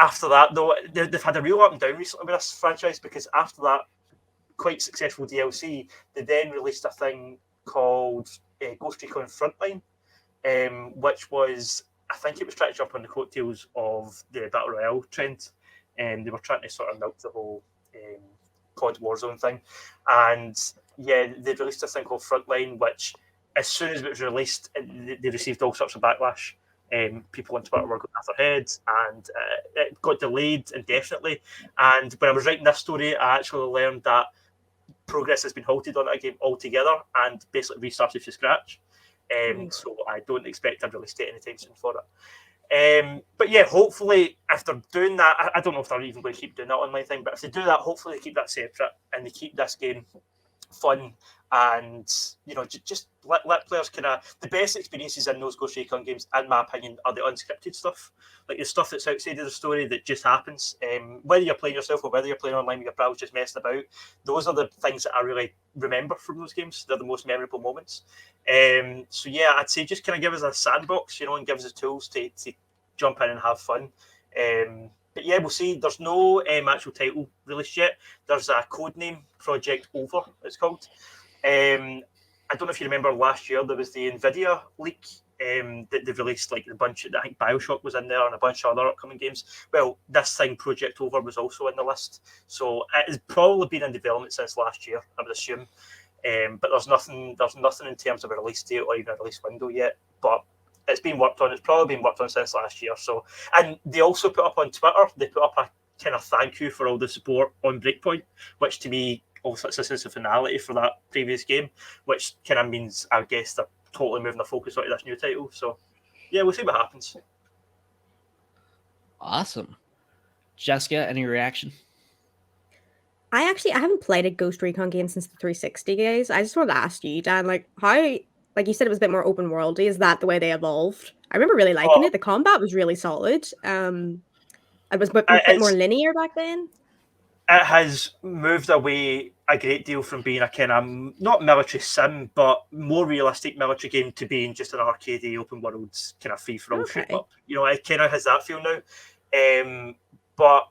After that, though, they've had a real up and down recently with this franchise, because after that quite successful DLC, they then released a thing called Ghost Recon Frontline, which was, I think it was trying to jump on the coattails of the Battle Royale trend, and they were trying to sort of milk the whole COD Warzone thing. And yeah, they released a thing called Frontline, which as soon as it was released, they received all sorts of backlash. People on Twitter were going off their heads, and it got delayed indefinitely. And when I was writing this story, I actually learned that progress has been halted on that game altogether and basically restarted from scratch. So I don't expect a release date anytime soon for it. But yeah, hopefully after doing that, I don't know if they're even going to keep doing that online thing, but if they do that, hopefully they keep that separate and they keep this game fun, and just let players kind of, the best experiences in those Ghost Recon games, in my opinion, are the unscripted stuff, like the stuff that's outside of the story that just happens. Whether you're playing yourself or whether you're playing online with your pals just messing about, those are the things that I really remember from those games. They're the most memorable moments. So yeah, I'd say just kind of give us a sandbox, and give us the tools to jump in and have fun. But yeah, we'll see. There's no actual title released yet. There's a codename, Project Over, it's called. I don't know if you remember last year, there was the NVIDIA leak that they've released, like a bunch of, I think Bioshock was in there and a bunch of other upcoming games. Well, this thing, Project Over, was also in the list. So it has probably been in development since last year, I would assume. But there's nothing in terms of a release date or even a release window yet. But it's been worked on. It's probably been worked on since last year. So, and they also put up on Twitter, they put up a kind of thank you for all the support on Breakpoint, which to me also it's a sense of finality for that previous game, which kind of means, I guess, they're totally moving the focus onto this new title. So, yeah, we'll see what happens. Awesome. Jessica, any reaction? I haven't played a Ghost Recon game since the 360 days. I just wanted to ask you, Dan, like you said, it was a bit more open worldy. Is that the way they evolved? I remember really liking it. The combat was really solid. It was a bit more linear back then. It has moved away a great deal from being a kind of, not military sim, but more realistic military game to being just an arcadey open world kind of free-for-all shoot up. It kind of has that feel now. But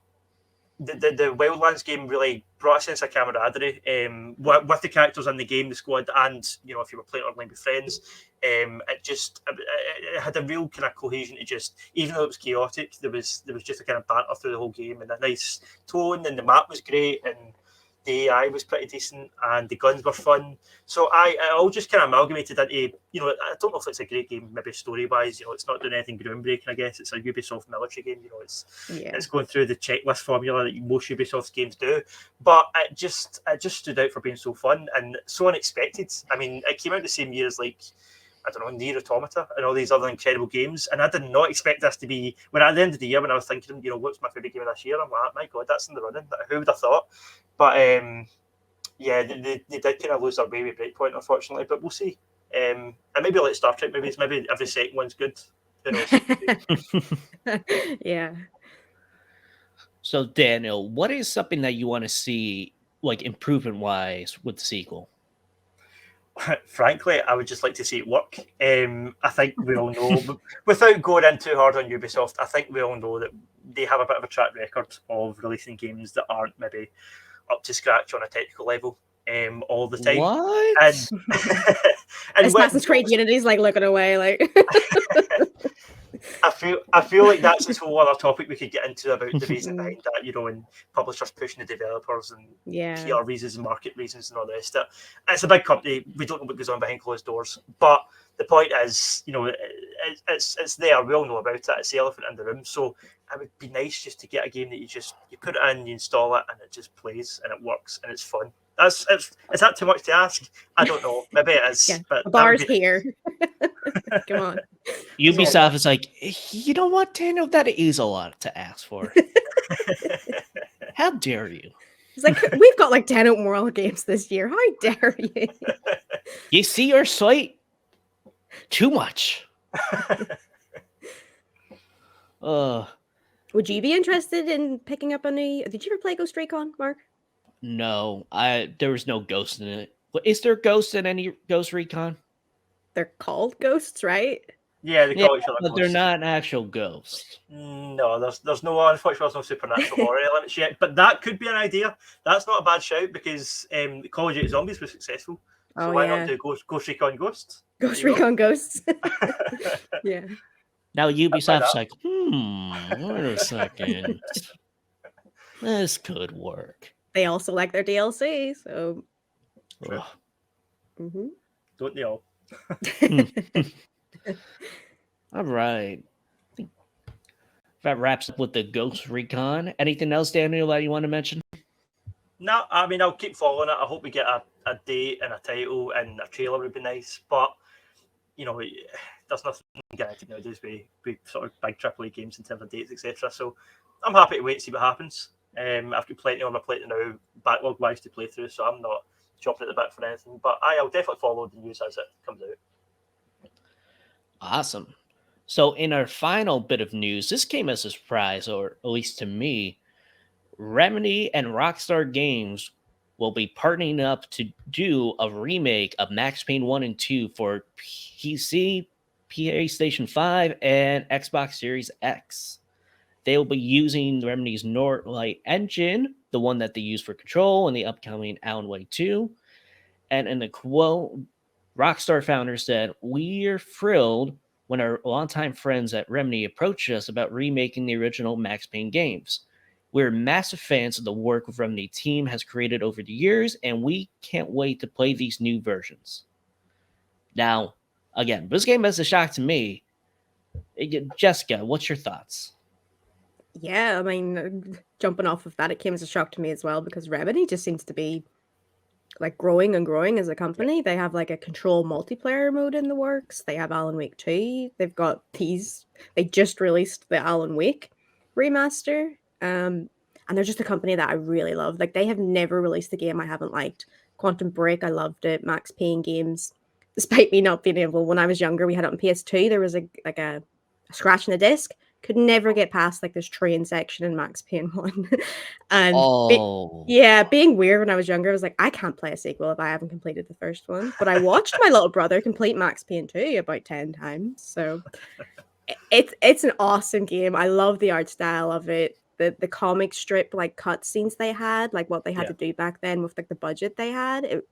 the Wildlands game really brought a sense of camaraderie with the characters in the game, the squad, and if you were playing online with friends, it had a real kind of cohesion to just, even though it was chaotic, there was just a kind of banter through the whole game and a nice tone, and the map was great, and the AI was pretty decent, and the guns were fun. So it all just kind of amalgamated into, I don't know if it's a great game, maybe story-wise, it's not doing anything groundbreaking, I guess. It's a Ubisoft military game, it's going through the checklist formula that most Ubisoft games do. But it just stood out for being so fun and so unexpected. I mean, it came out the same year as, like, I don't know, Nier Automata and all these other incredible games. And I did not expect this to be, when at the end of the year, when I was thinking, what's my favourite game of this year? I'm like, my God, that's in the running. Who would have thought? But yeah, they did kind of lose their way with Breakpoint, unfortunately. But we'll see. And maybe like Star Trek movies, maybe every second one's good. Who knows? Yeah. So, Daniel, what is something that you want to see, like, improvement-wise with the sequel? Frankly, I would just like to see it work. I think we all know, without going in too hard on Ubisoft, I think we all know that they have a bit of a track record of releasing games that aren't maybe up to scratch on a technical level all the time. What? And Assassin's Creed Unity's like looking away, like. I feel like that's this whole other topic we could get into about the reason behind that, and publishers pushing the developers and PR reasons and market reasons and all the rest of it. It's a big company. We don't know what goes on behind closed doors, but the point is, it's there. We all know about it. It's the elephant in the room. So it would be nice just to get a game that you put it in, you install it, and it just plays and it works and it's fun. Is that too much to ask? I don't know. Maybe it is. Yeah, but the bar's here. Come on. Ubisoft is like, you know what, Daniel? That is a lot to ask for. How dare you? It's like, we've got like 10 open world games this year. How dare you? You see your site? Too much. Would you be interested in picking up any? Did you ever play Ghost Recon, Mark? No, there was no ghost in it. Is there ghost in any Ghost Recon? They're called ghosts, right? Yeah, they call each other but ghosts. They're not actual ghosts. No, there's no, unfortunately, there's no supernatural horror elements yet. But that could be an idea. That's not a bad shout because Call of Duty Zombies was successful. So why not do Ghost Recon Ghosts? Ghost Recon Ghosts. Yeah. Now Ubisoft's like, wait a second. This could work. They also like their DLC, so. Mm-hmm. Don't they all? All right. I think that wraps up with the Ghost Recon. Anything else, Daniel, that you want to mention? No, I mean, I'll keep following it. I hope we get a date and a title and a trailer would be nice. But, there's nothing guaranteed nowadays with sort of big AAA games in terms of dates, etc. So I'm happy to wait and see what happens. I've got plenty on my plate now, backlog-wise, to play through, so I'm not chopping at the bit for anything. But I'll definitely follow the news as it comes out. Awesome. So in our final bit of news, this came as a surprise, or at least to me. Remedy and Rockstar Games will be partnering up to do a remake of Max Payne 1 and 2 for PC, PlayStation 5, and Xbox Series X. They will be using Remedy's Northlight engine, the one that they use for Control and the upcoming Alan Wake 2. And in the quote, Rockstar founder said, "We're thrilled when our longtime friends at Remedy approached us about remaking the original Max Payne games. We're massive fans of the work the Remedy team has created over the years, and we can't wait to play these new versions." Now, again, this game is a shock to me. Jessica, what's your thoughts? Yeah, I mean, jumping off of that, it came as a shock to me as well because Remedy just seems to be like growing and growing as a company. They have like a Control multiplayer mode in the works. They have Alan Wake 2. They've got they just released the Alan Wake remaster. And they're just a company that I really love. Like, they have never released a game I haven't liked. Quantum Break, I loved it. Max Payne games, despite me not being able. When I was younger, we had it on PS2. There was a scratch in the disc. Could never get past like this train section in Max Payne 1. And being weird when I was younger, I was like, I can't play a sequel if I haven't completed the first one. But I watched my little brother complete Max Payne 2 about 10 times. So it's an awesome game. I love the art style of it. The comic strip like cutscenes they had, like what they had to do back then with like the budget they had.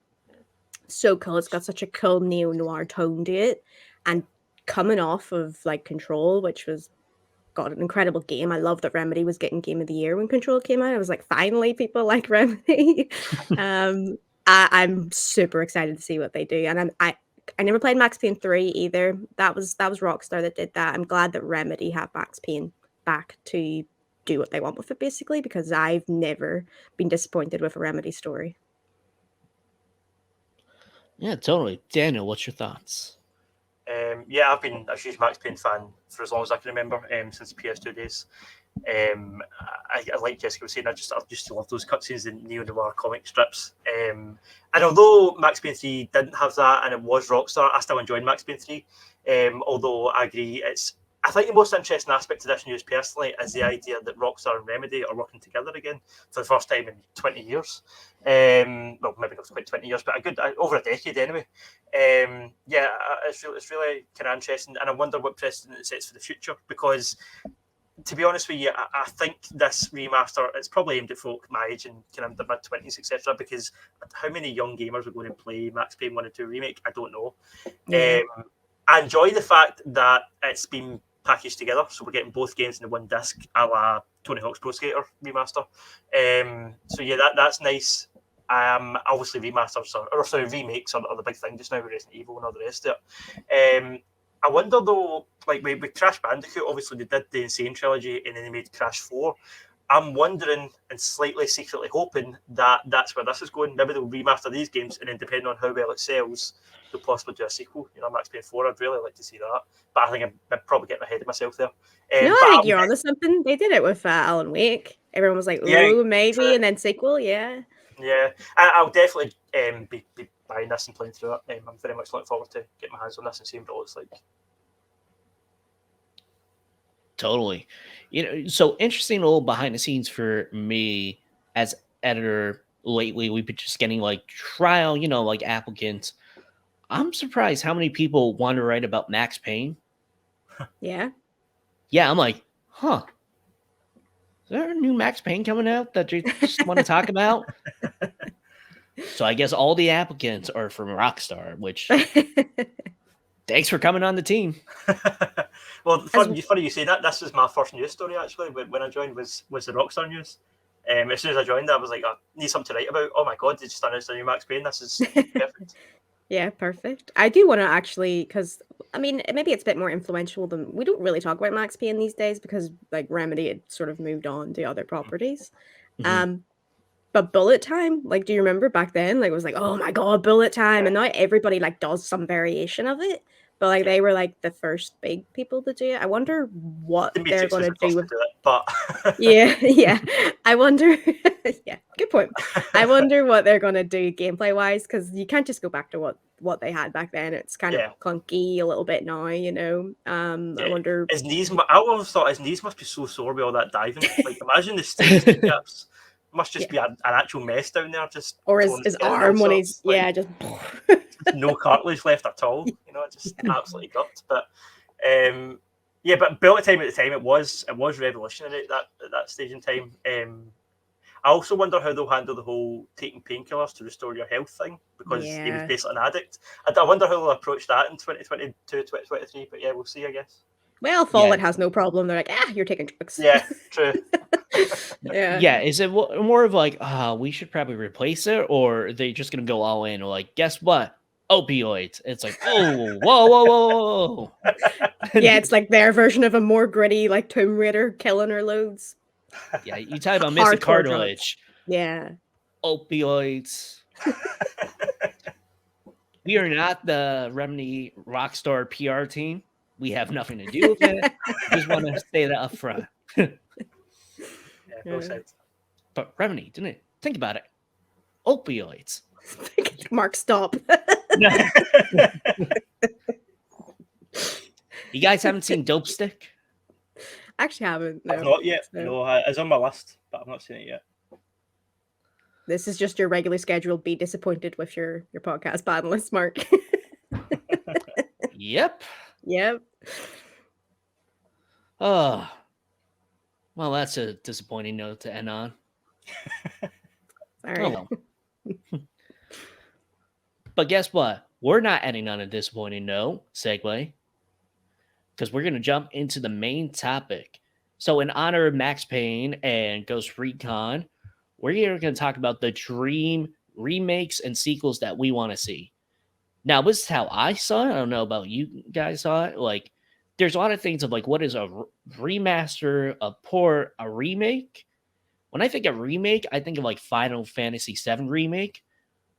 So cool. It's got such a cool neo-noir tone to it. And coming off of like Control, which was an incredible game. I love that Remedy was getting Game of the Year when Control came out. I was like, finally, people like Remedy. I'm super excited to see what they do. And I never played Max Payne 3 either. That was Rockstar that did that. I'm glad that Remedy have Max Payne back to do what they want with it, basically, because I've never been disappointed with a Remedy story. Yeah, totally. Daniel, what's your thoughts? I've been a huge Max Payne fan for as long as I can remember, since the PS2 days. I like Jessica was saying, I just love those cutscenes in neo-noir comic strips. And although Max Payne 3 didn't have that and it was Rockstar, I still enjoyed Max Payne 3. Although I agree, I think the most interesting aspect of this news personally is the idea that Rockstar and Remedy are working together again for the first time in 20 years. Well, maybe not quite 20 years, but over a decade anyway. It's really kind of interesting, and I wonder what precedent it sets for the future, because to be honest with you, I think this remaster, it's probably aimed at folk my age and kind of the mid-20s, etc., because how many young gamers are going to play Max Payne 1 and 2 Remake? I don't know. I enjoy the fact that it's been packaged together, so we're getting both games in the one disc, a la Tony Hawk's Pro Skater remaster. That's nice. Obviously remasters or sorry, remakes are the big thing just now with Resident Evil and all the rest of it. I wonder though, like with Crash Bandicoot, obviously they did the Insane trilogy and then they made Crash 4. I'm wondering and slightly secretly hoping that that's where this is going. Maybe they'll remaster these games and then depending on how well it sells, they'll possibly do a sequel. You know, Max Payne 4, I'd really like to see that. But I think I'm probably getting ahead of myself there. No, but I think you're onto something. They did it with Alan Wake. Everyone was like, "Ooh, maybe," true. and then sequel. Yeah. Yeah, I'll definitely be buying this and playing through it. I'm very much looking forward to getting my hands on this and seeing what it looks like. Totally. You know, so interesting little behind the scenes for me as editor lately. We've been just getting like trial, you know, like applicants. I'm surprised how many people want to write about Max Payne. Yeah. Yeah, I'm like, huh. Is there a new Max Payne coming out that you just want to talk about? So I guess all the applicants are from Rockstar, which thanks for coming on the team. Well, funny you say that. This was my first news story actually. When I joined was the Rockstar news. As soon as I joined, I was like, I need something to write about. Oh my god, they just announced a new Max Payne. This is perfect. Yeah, perfect. I do want to actually, because I mean, maybe it's a bit more influential than we don't really talk about Max Payne these days because like Remedy had sort of moved on to other properties. But Bullet Time, like, do you remember back then? Like, it was like, oh my god, Bullet Time, and now everybody like does some variation of it. But like, they were like the first big people to do it. I wonder what they're going to do with it. But yeah. I wonder. Yeah, good point. I wonder what they're going to do gameplay wise because you can't just go back to what they had back then. It's kind of clunky a little bit now, you know. I wonder. His knees. I always thought his knees must be so sore with all that diving. Like, imagine the stage gaps. Must just be an actual mess down there, just or his arm when he's just no cartilage left at all. You know, just absolutely guts. But but Bullet Time at the time it was revolutionary at that stage in time. I also wonder how they'll handle the whole taking painkillers to restore your health thing because he was basically an addict. I wonder how they'll approach that in 2022, 2023. But yeah, we'll see, I guess. Well, Fallout has no problem. They're like, you're taking drugs. Yeah, true. Yeah, is it more of like, we should probably replace it, or are they just gonna go all in? Or like, guess what? Opioids. It's like, oh, whoa. Yeah, it's like their version of a more gritty, like Tomb Raider killing her loads. Yeah, you talk about missing cartilage. Yeah. Opioids. We are not the Remedy Rockstar PR team. We have nothing to do with it. I just want to say that up front. But Remedy, didn't it? Think about it. Opioids. Mark, stop. You guys haven't seen Dope Stick? I actually haven't. No. I've not yet. No, it's on my list, but I've not seen it yet. This is just your regularly scheduled be disappointed with your podcast panelists, Mark. Yep. Oh, well, that's a disappointing note to end on. Sorry. Oh, well. But guess what? We're not ending on a disappointing note, segue, because we're going to jump into the main topic. So in honor of Max Payne and Ghost Recon, we're going to talk about the dream remakes and sequels that we want to see. Now, this is how I saw it. I don't know about you guys saw it. Like, there's a lot of things of like, what is a remaster, a port, a remake? When I think of remake, I think of like Final Fantasy VII Remake,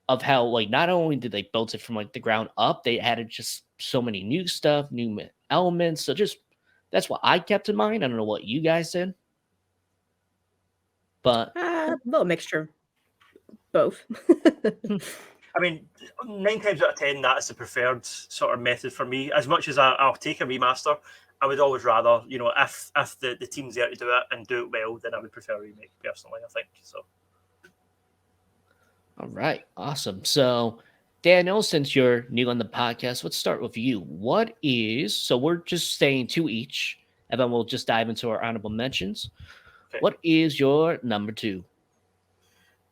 of how like not only did they build it from like the ground up, they added just so many new stuff, new elements. So just that's what I kept in mind. I don't know what you guys did, but a little mixture of both. I mean, 9 times out of 10, that is the preferred sort of method for me. As much as I'll take a remaster, I would always rather, you know, if the team's there to do it and do it well, then I would prefer a remake personally, I think. So. All right, awesome. So, Daniel, since you're new on the podcast, let's start with you. So we're just saying 2 each, and then we'll just dive into our honorable mentions. Okay. What is your number 2?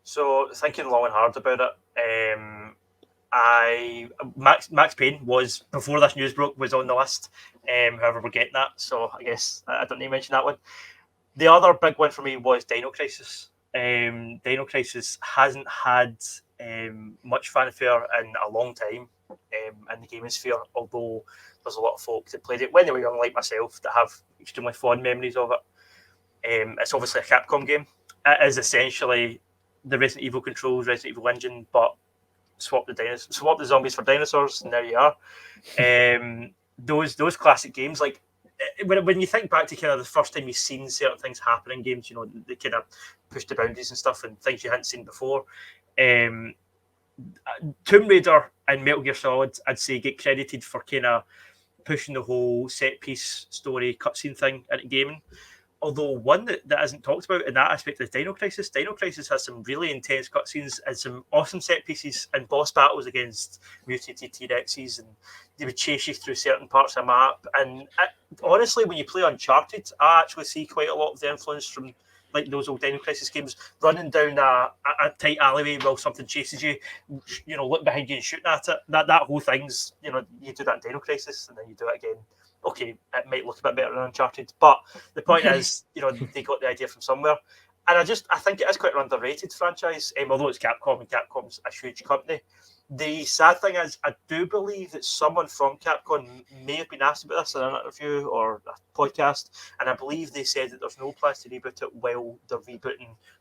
So, thinking long and hard about it, Max Payne was, before this news broke, was on the list. However, we're getting that, so I guess I don't need to mention that one. The other big one for me was Dino Crisis. Dino Crisis hasn't had much fanfare in a long time in the gaming sphere, although there's a lot of folk that played it when they were young, like myself, that have extremely fond memories of it. It's obviously a Capcom game. It is essentially the Resident Evil controls, Resident Evil engine, but swap the zombies for dinosaurs, and there you are. Those classic games, like when you think back to kind of the first time you've seen certain things happen in games, you know, they kind of push the boundaries and stuff and things you hadn't seen before. Tomb Raider and Metal Gear Solid, I'd say, get credited for kind of pushing the whole set piece story cutscene thing into gaming. Although one that isn't talked about in that aspect is Dino Crisis. Dino Crisis has some really intense cutscenes and some awesome set pieces and boss battles against mutated T-Rexes, and they would chase you through certain parts of the map. And honestly, when you play Uncharted, I actually see quite a lot of the influence from like those old Dino Crisis games, running down a tight alleyway while something chases you, you know, look behind you and shooting at it. That whole thing's, you know, you do that in Dino Crisis and then you do it again. Okay, it might look a bit better than Uncharted, but the point is, you know, they got the idea from somewhere. And I think it is quite an underrated franchise, although it's Capcom and Capcom's a huge company. The sad thing is, I do believe that someone from Capcom may have been asked about this in an interview or a podcast, and I believe they said that there's no plans to reboot it while they're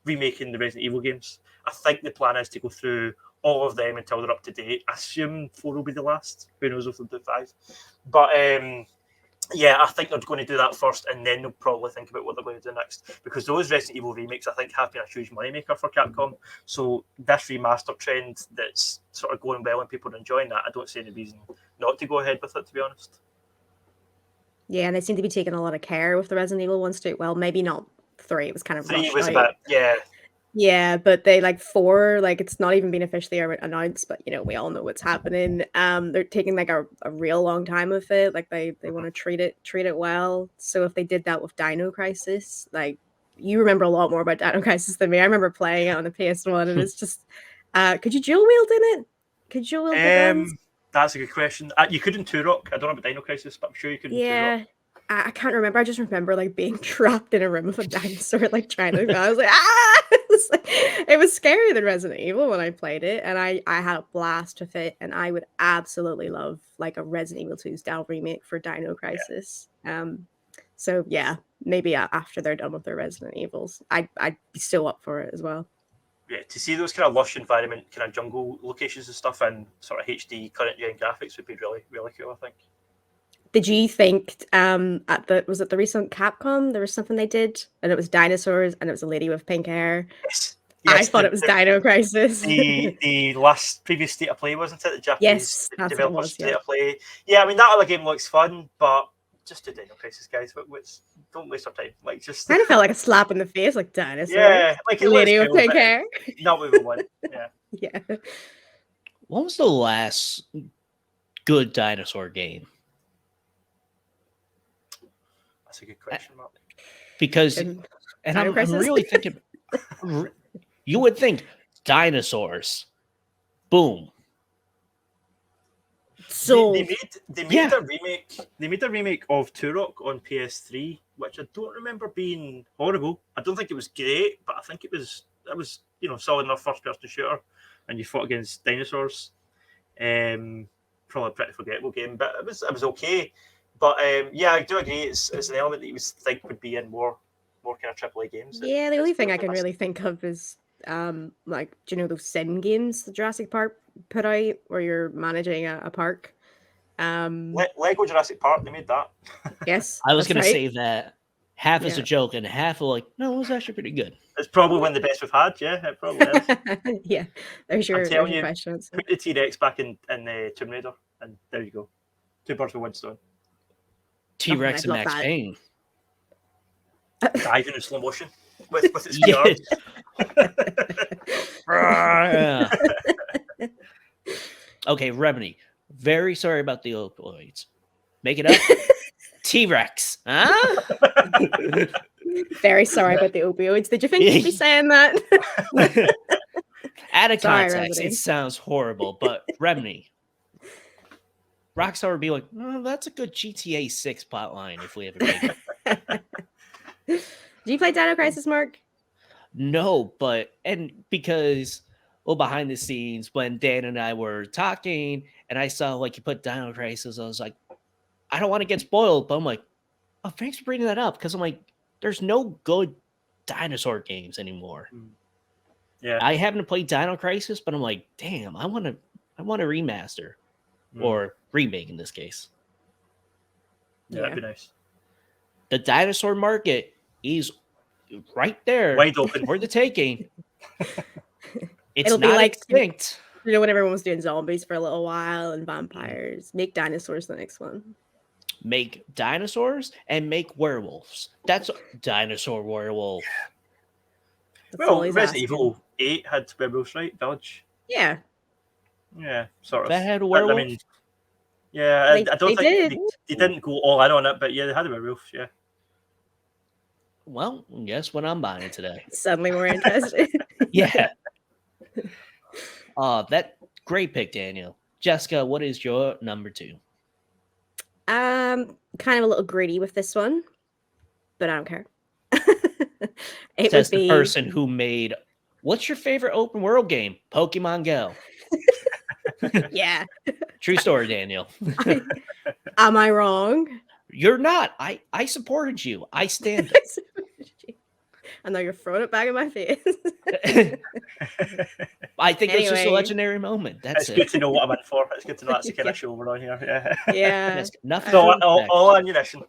remaking the Resident Evil games. I think the plan is to go through all of them until they're up to date. I assume 4 will be the last. Who knows if they'll do 5. But yeah, I think they're going to do that first, and then they'll probably think about what they're going to do next. Because those Resident Evil remakes, I think, have been a huge moneymaker for Capcom. So this remaster trend that's sort of going well and people are enjoying that, I don't see any reason not to go ahead with it, to be honest. Yeah, and they seem to be taking a lot of care with the Resident Evil ones too. Well, maybe not 3. It was kind of 3 rushed was out. a bit, yeah. Yeah, but they like 4, like it's not even been officially announced, but you know, we all know what's happening. They're taking like a real long time with it. Like they want to treat it well. So if they did that with Dino Crisis, like you remember a lot more about Dino Crisis than me. I remember playing it on the PS1 and it's just could you dual wield in it? Could you dual wield the guns? That's a good question. You could in Turok. I don't know about Dino Crisis, but I'm sure you could in Turok. I can't remember. I just remember like being trapped in a room with a dinosaur, like trying to. I was like, ah! It was scarier than Resident Evil when I played it, and I had a blast with it. And I would absolutely love like a Resident Evil 2 style remake for Dino Crisis. So yeah, maybe after they're done with their Resident Evils, I'd be still up for it as well. Yeah, to see those kind of lush environment, kind of jungle locations and stuff in sort of HD current gen graphics would be really, really cool, I think. Did you think was it the recent Capcom? There was something they did, and it was dinosaurs, and it was a lady with pink hair. Yes, I thought it was Dino Crisis. The last previous State of Play, wasn't it? The Japanese developers State of Play. Yeah, I mean that other game looks fun, but just do Dino Crisis, guys. Don't waste our time. Like just kind of felt like a slap in the face, like dinosaurs. Yeah, like a lady with pink hair. Not what we want. Yeah. Yeah. What was the last good dinosaur game? That's a good question, Mark. Because, and I'm really thinking, you would think dinosaurs, boom. So they made a remake. They made a remake of Turok on PS3, which I don't remember being horrible. I don't think it was great, but I think it was solid enough first person shooter, and you fought against dinosaurs. Probably a pretty forgettable game, but it was okay. But yeah, I do agree. It's an element that you would think would be in more kind of AAA games. Yeah, the only thing I can really think of is like, do you know those Sin games the Jurassic Park put out where you're managing a park? Lego Jurassic Park, they made that. Yes, I was going to say that half is a joke and half like, no, it was actually pretty good. It's probably one of the best we've had. Yeah, it probably is. Yeah, there's your questions. Put the T-Rex back in Tomb Raider, and there you go. 2 birds with one stone. T-Rex and Max Payne. Diving in slow motion with its VR. Okay, Remedy. Very sorry about the opioids. Make it up. T-Rex. Huh? Very sorry about the opioids. Did you think you'd be saying that? Out of context, it sounds horrible, but Remedy. Rockstar would be like, oh, that's a good GTA 6 plotline if we ever make it. Did you play Dino Crisis, Mark? No, and because behind the scenes when Dan and I were talking, and I saw like you put Dino Crisis, I was like, I don't want to get spoiled, but I'm like, oh, thanks for bringing that up because I'm like, there's no good dinosaur games anymore. Yeah, I haven't played Dino Crisis, but I'm like, damn, I want a remaster or remake in this case. Yeah, that'd be nice. The dinosaur market is right there, wide open for the taking. It's It'll be not like extinct. when everyone was doing zombies for a little while and vampires. Make dinosaurs the next one. Make dinosaurs and make werewolves. That's dinosaur werewolf. Well, Resident Evil 8 had werewolves, right? Village. Yeah. Yeah, sort of. That had a werewolf. I mean, yeah, I don't think they didn't go all in on it, but yeah, they had a werewolf. Yeah. Well, guess what I'm buying today? Suddenly more interested. Yeah. That great pick, Daniel. Jessica, what is your number 2? Kind of a little greedy with this one, but I don't care. It says the person who made. What's your favorite open world game? Pokemon Go. Yeah. True story, Daniel. Am I wrong? You're not. I supported you. I stand. I know you're throwing it back in my face. I think it's just a legendary moment. That's good to know what I'm in for. It's good to know that's the kind of show we're on here. Yeah. Nothing. All ammunition.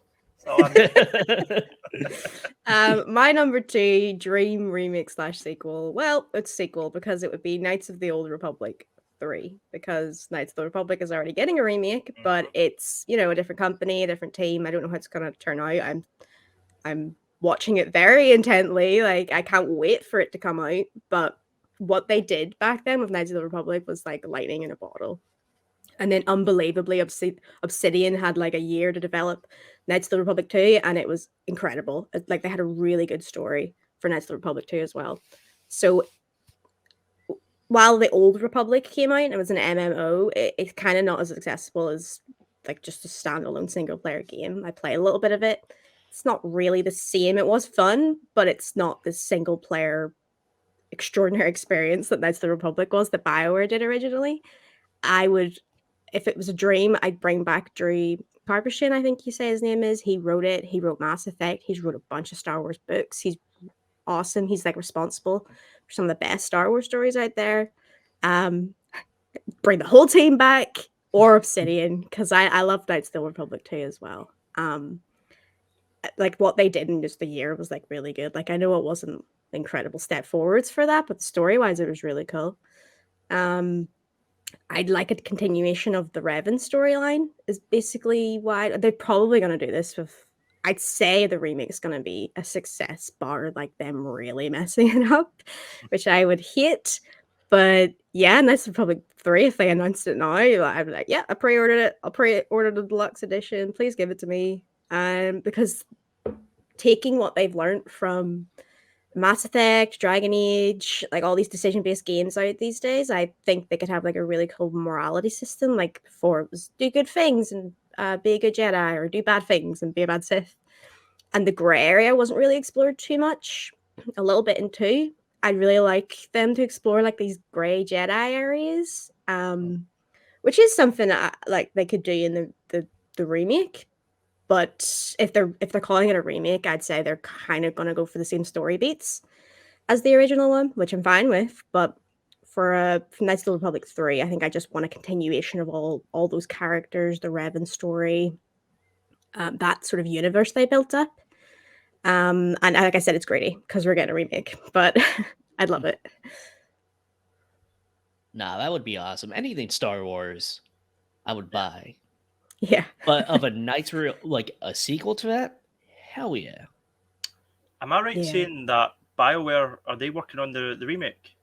My number 2 dream remake / sequel. Well, it's sequel because it would be Knights of the Old Republic 3, because Knights of the Republic is already getting a remake, but it's, a different company, a different team. I don't know how it's gonna turn out. I'm watching it very intently. Like, I can't wait for it to come out. But what they did back then with Knights of the Republic was like lightning in a bottle. And then unbelievably, Obsidian had like a year to develop Knights of the Republic 2, and it was incredible. Like, they had a really good story for Knights of the Republic 2 as well. So while the Old Republic came out and it was an MMO, it's kind of not as accessible as like just a standalone single player game. I play a little bit of it. It's not really the same. It was fun, but it's not the single player extraordinary experience that Knights of the Republic was, that BioWare did originally. I would, if it was a dream, I'd bring back Drew Karpyshyn, I think you say his name is. He wrote it. He wrote Mass Effect. He's wrote a bunch of Star Wars books. He's awesome. He's like responsible for some of the best Star Wars stories out there. Bring the whole team back, or Obsidian, because I love Knights of the Republic 2 as well. Like, what they did in just the year was like really good. Like, I know it wasn't incredible step forwards for that, but story wise it was really cool. I'd like a continuation of the Revan storyline is basically why they're probably going to do this with. I'd say the remake's going to be a success, bar like them really messing it up, which I would hate. But yeah, Knights of the Republic 3, if they announced it now, I'd be like, yeah, I pre-ordered it. I'll pre-order the deluxe edition. Please give it to me. Because taking what they've learned from Mass Effect, Dragon Age, like all these decision-based games out these days, I think they could have like a really cool morality system. Like before, it was do good things and be a good Jedi, or do bad things and be a bad Sith. And the gray area wasn't really explored too much. A little bit in 2. I'd really like them to explore like these gray Jedi areas, which is something that, like they could do in the remake. But if they're calling it a remake, I'd say they're kind of going to go for the same story beats as the original one, which I'm fine with. But for Knights of the Republic 3, I think I just want a continuation of all those characters, the Revan story, that sort of universe they built up. And like I said, it's greedy because we're getting a remake, but I'd love it. Nah, that would be awesome. Anything Star Wars, I would buy. Yeah. But of a Knights, like a sequel to that, hell yeah. Am I right in saying that BioWare, are they working on the remake?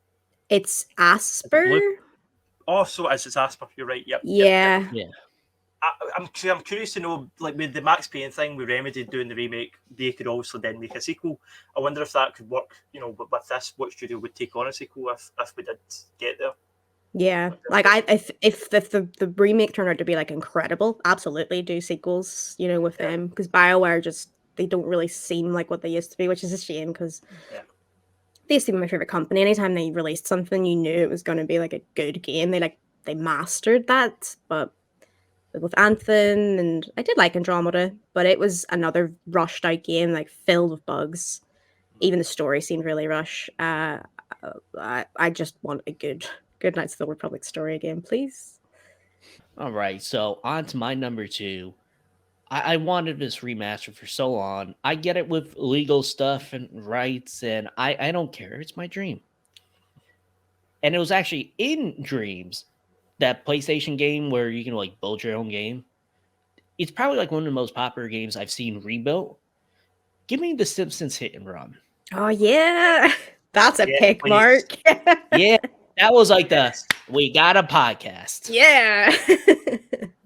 It's Asper. Oh, so it's Asper. You're right. Yep. Yeah. Yeah. I'm curious to know, like with the Max Payne thing, with Remedy doing the remake, they could also then make a sequel. I wonder if that could work, with this, what studio would take on a sequel if we did get there. Yeah, like if the remake turned out to be like incredible, absolutely do sequels, with them, because BioWare they don't really seem like what they used to be, which is a shame because they used to be my favorite company. Anytime they released something, you knew it was going to be like a good game. They mastered that. But with Anthem, and I did like Andromeda, but it was another rushed out game, like filled with bugs. Even the story seemed really rushed. I just want a good Knights of the Old Republic story again, please. All right, so on to my number 2. I wanted this remaster for so long. I get it with legal stuff and rights, and I don't care. It's my dream. And it was actually in Dreams, that PlayStation game where you can like build your own game. It's probably like one of the most popular games I've seen rebuilt. Give me The Simpsons Hit and Run. Oh yeah, that's a Yeah, pick, please. Mark. Yeah, that was like the we got a podcast. Yeah.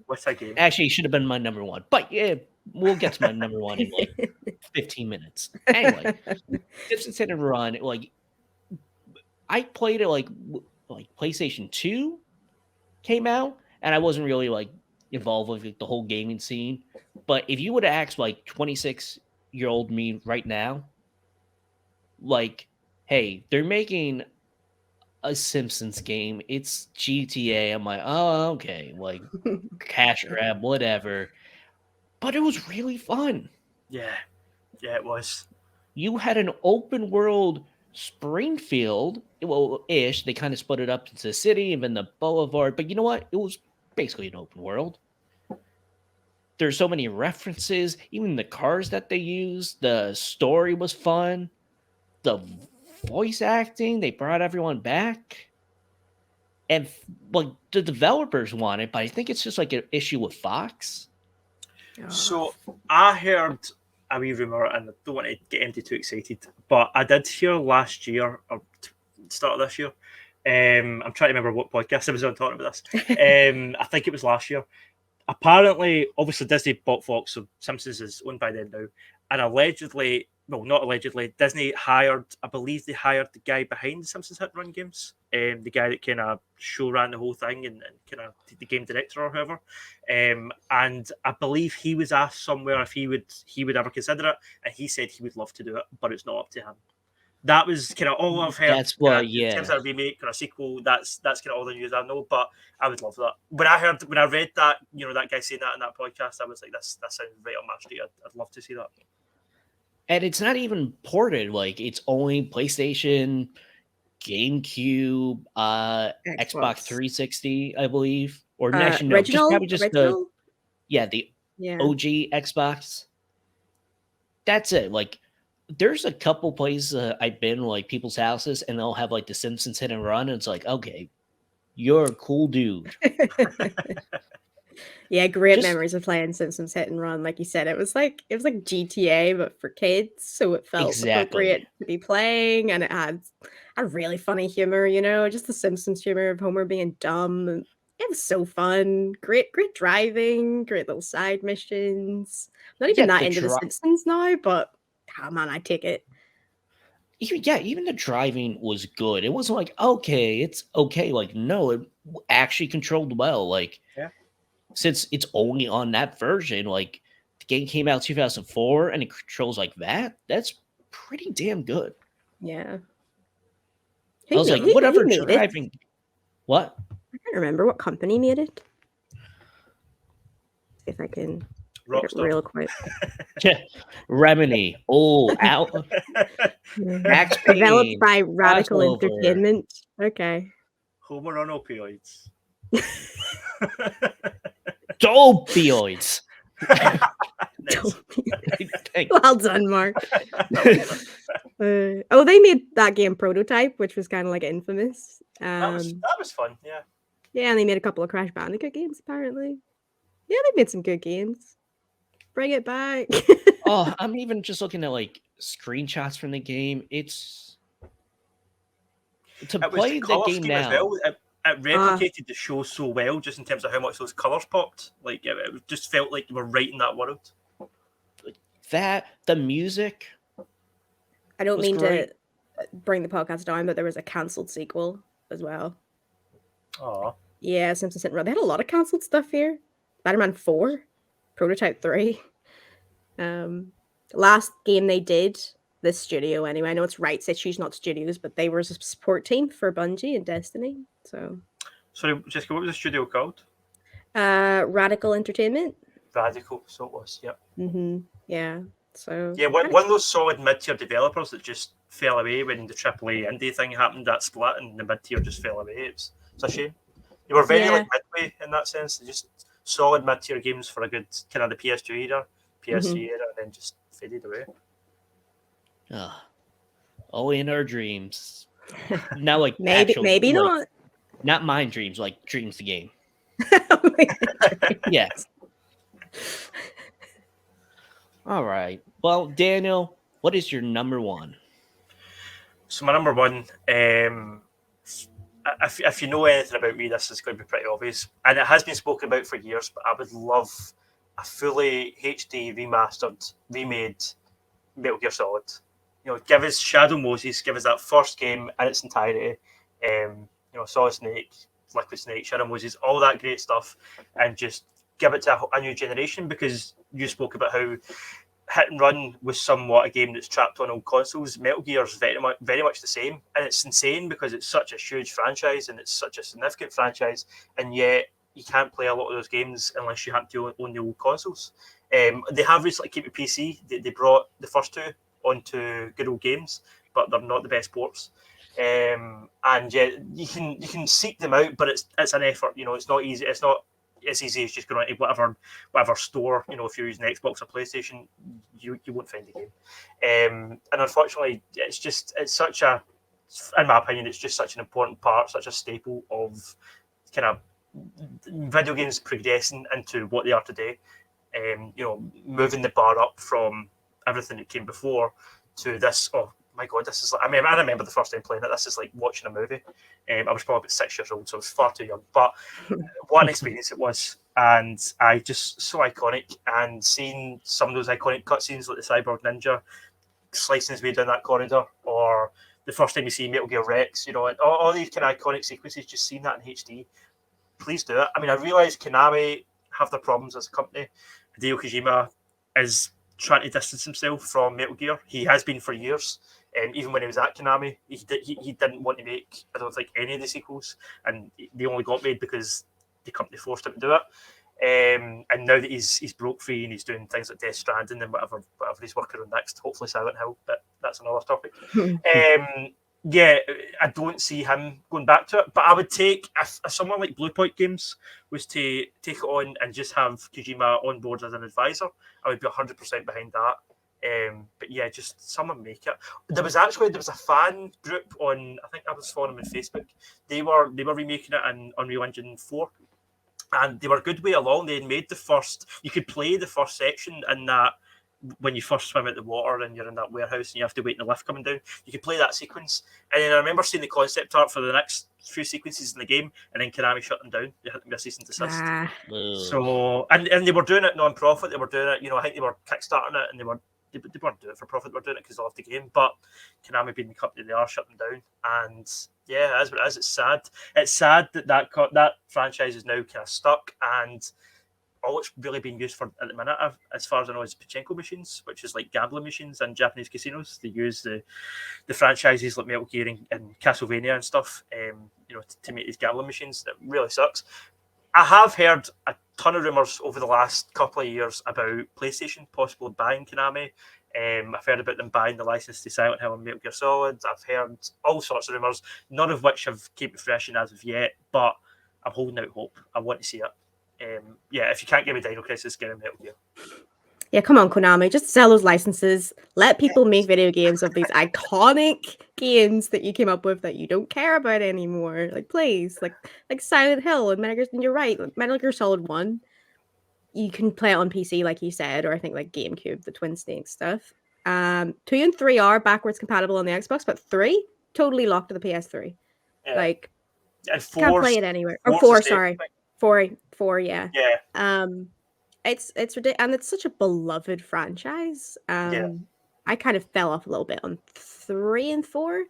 What's that game? Actually, it should have been my number 1, but yeah, we'll get to my number 1 in like 15 minutes. Anyway, Simpsons Hit and Run, like I played it like PlayStation 2 came out, and I wasn't really like involved with like, the whole gaming scene. But if you would have asked like 26-year-old me right now, like, hey, they're making a Simpsons game, it's GTA. I'm like, oh, okay, like cash grab, whatever. But it was really fun. Yeah, it was. You had an open world Springfield, well, ish. They kind of split it up into the city and then the boulevard. But you know what? It was basically an open world. There's so many references, even the cars that they used. The story was fun. The voice acting, they brought everyone back. And like the developers want it, but I think it's just like an issue with Fox. So I heard a wee rumor, and I don't want to get MD too excited, but I did hear last year or start of this year. I'm trying to remember what podcast I was on talking about this. I think it was last year. Apparently, obviously Disney bought Fox, so Simpsons is owned by them now, and allegedly, well, not allegedly, Disney hired, I believe they hired the guy behind the Simpsons Hit and Run games, the guy that kind of show ran the whole thing and kind of the game director or whoever. And I believe he was asked somewhere if he would ever consider it, and he said he would love to do it, but it's not up to him. That was kind of all I've heard. That's what, In terms of a remake or a sequel, that's kind of all the news I know. But I would love that. When I read that, that guy saying that in that podcast, I was like, that sounds right up my street. I'd love to see that. And it's not even ported. Like it's only PlayStation, GameCube, Xbox 360, I believe, or actually no, just probably just the OG Xbox. That's it. Like, there's a couple places I've been, like people's houses, and they'll have like the Simpsons Hit and Run, and it's like, okay, you're a cool dude. Yeah, great memories of playing Simpsons Hit and Run. Like you said, it was like GTA, but for kids, so it felt appropriate to be playing, and it had a really funny humor. Just the Simpsons humor of Homer being dumb. And it was so fun. Great driving, great little side missions. Not even that into the Simpsons now, but oh man, I take it. Even the driving was good. It wasn't like, okay, it's okay. Like, no, it actually controlled well. Like, since it's only on that version, like the game came out 2004 and it controls like that, that's pretty damn good. Yeah. I was like, whatever driving. What? I can't remember what company made it. See if I can real quick. Remini. Oh, out. Max Payne. Developed by Radical Entertainment. Okay. Homer on opioids. Opioids. Well done, Mark. They made that game Prototype, which was kind of like Infamous. That was fun, yeah. Yeah, and they made a couple of Crash Bandicoot games, apparently. Yeah, they made some good games. Bring it back. Oh, I'm even just looking at like screenshots from the game. It's to play the game now. It replicated the show so well, just in terms of how much those colors popped. Like it just felt like you were right in that world. The music. I don't mean to bring the podcast down, but there was a cancelled sequel as well. Oh. Yeah, Simpsons Hit and Run. They had a lot of cancelled stuff here. Spider-Man 4, Prototype 3. Last game they did, this studio anyway. I know it's rights issues, not studios, but they were a support team for Bungie and Destiny. So, Sorry, Jessica, what was the studio called? Radical Entertainment. Radical, so it was, yep. Yeah. So Yeah, one of those solid mid-tier developers that just fell away when the AAA indie thing happened, that split, and the mid-tier just fell away. It's a shame. They were very like midway in that sense. They just solid mid-tier games for a good kind of the PS2 era, PS3 era, and then just faded away. Only in our dreams. Now, like maybe not. Not my dreams, like dreams the game. Yes. All right. Well, Daniel, what is your number one? So my number one, if you know anything about me, this is going to be pretty obvious, and it has been spoken about for years. But I would love a fully HD remastered, remade Metal Gear Solid. You know, give us Shadow Moses, give us that first game in its entirety. You know, Solid Snake, Liquid Snake, Shadow Moses, all that great stuff, and just give it to a new generation, because you spoke about how Hit and Run was somewhat a game that's trapped on old consoles. Metal Gear is very much the same, and it's insane because it's such a huge franchise and it's such a significant franchise, and yet you can't play a lot of those games unless you have to own the old consoles. They have recently kept it PC. They brought the first two onto good old games, but they're not the best ports. And yeah, you can seek them out, but it's an effort. You know, it's not easy. It's not as easy as just going to whatever store. You know, if you're using Xbox or PlayStation, you won't find the game. And unfortunately, it's such a, in my opinion, it's just such an important part, such a staple of kind of video games progressing into what they are today. You know, moving the bar up from everything that came before to this. Oh my god, this is like, I remember the first time playing it. This is like watching a movie. I was probably about 6 years old, so I was far too young. But what an experience it was, and I just so iconic. And seeing some of those iconic cutscenes like the Cyborg Ninja slicing his way down that corridor, or the first time you see Metal Gear Rex, you know, and all these kind of iconic sequences, just seeing that in HD. Please do it. I mean, I realise Konami have their problems as a company. Hideo Kojima is trying to distance himself from Metal Gear. He has been for years. Even when he was at Konami, he didn't want to make, I don't think, any of the sequels, and they only got made because the company forced him to do it. And now that he's broke free and he's doing things like Death Stranding and whatever he's working on next, hopefully Silent Hill, but that's another topic. Yeah, I don't see him going back to it, but I would take, if someone like Blue Point Games was to take it on and just have Kojima on board as an advisor, I would be 100% behind that. But yeah, just someone make it. There was a fan group on, I think I was following them on Facebook. They were remaking it in Unreal Engine 4, and they were a good way along. They had made you could play the first section in that, when you first swim out the water and you're in that warehouse and you have to wait in the lift coming down. You could play that sequence, and then I remember seeing the concept art for the next few sequences in the game, and then Konami shut them down. They had to be a cease and desist. So and they were doing it non-profit. They were doing it, you know, I think they were kickstarting it, and they weren't doing it for profit. They were doing it because they loved the game. But Konami, being the company they are, shut them down. And yeah, as it is, it's sad. It's sad that franchise is now kind of stuck, and all it's really being used for at the minute, as far as I know, is pachinko machines, which is like gambling machines in Japanese casinos. They use the franchises like Metal Gear and Castlevania and stuff, you know, to make these gambling machines. That really sucks. I have heard a ton of rumours over the last couple of years about PlayStation possibly buying Konami. I've heard about them buying the license to Silent Hill and Metal Gear Solid. I've heard all sorts of rumours, none of which have kept it fresh as of yet, but I'm holding out hope. I want to see it. Yeah, if you can't give me Dino Crisis, get him Metal Gear. Yeah, come on, Konami, just sell those licenses. Let people make video games of these iconic games that you came up with that you don't care about anymore. Like, please, like Silent Hill and Metal Gear. And you're right, Metal Gear Solid 1, you can play it on PC, like you said, or I think like GameCube, the Twin Snake stuff. 2 and 3 are backwards compatible on the Xbox, but 3 totally locked to the PS3. Yeah. Like, and can't play it anywhere. Or 4, sorry. 4, yeah. Yeah. It's ridiculous, and it's such a beloved franchise. I kind of fell off a little bit on 3 and 4,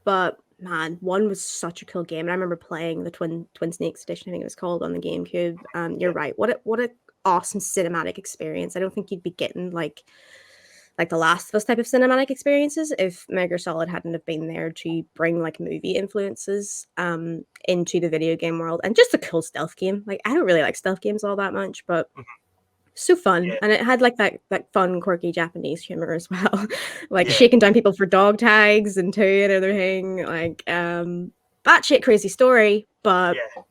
but man, 1 was such a cool game, and I remember playing the Twin Snakes edition, I think it was called, on the GameCube. You're right. What a awesome cinematic experience. I don't think you'd be getting like like the Last of Us type of cinematic experiences if Metal Gear Solid hadn't have been there to bring like movie influences into the video game world, and just a cool stealth game. Like I don't really like stealth games all that much, but so fun. Yeah. And it had like that fun, quirky Japanese humor as well. Like Yeah. shaking down people for dog tags and another thing. Like batshit crazy story, but Yeah.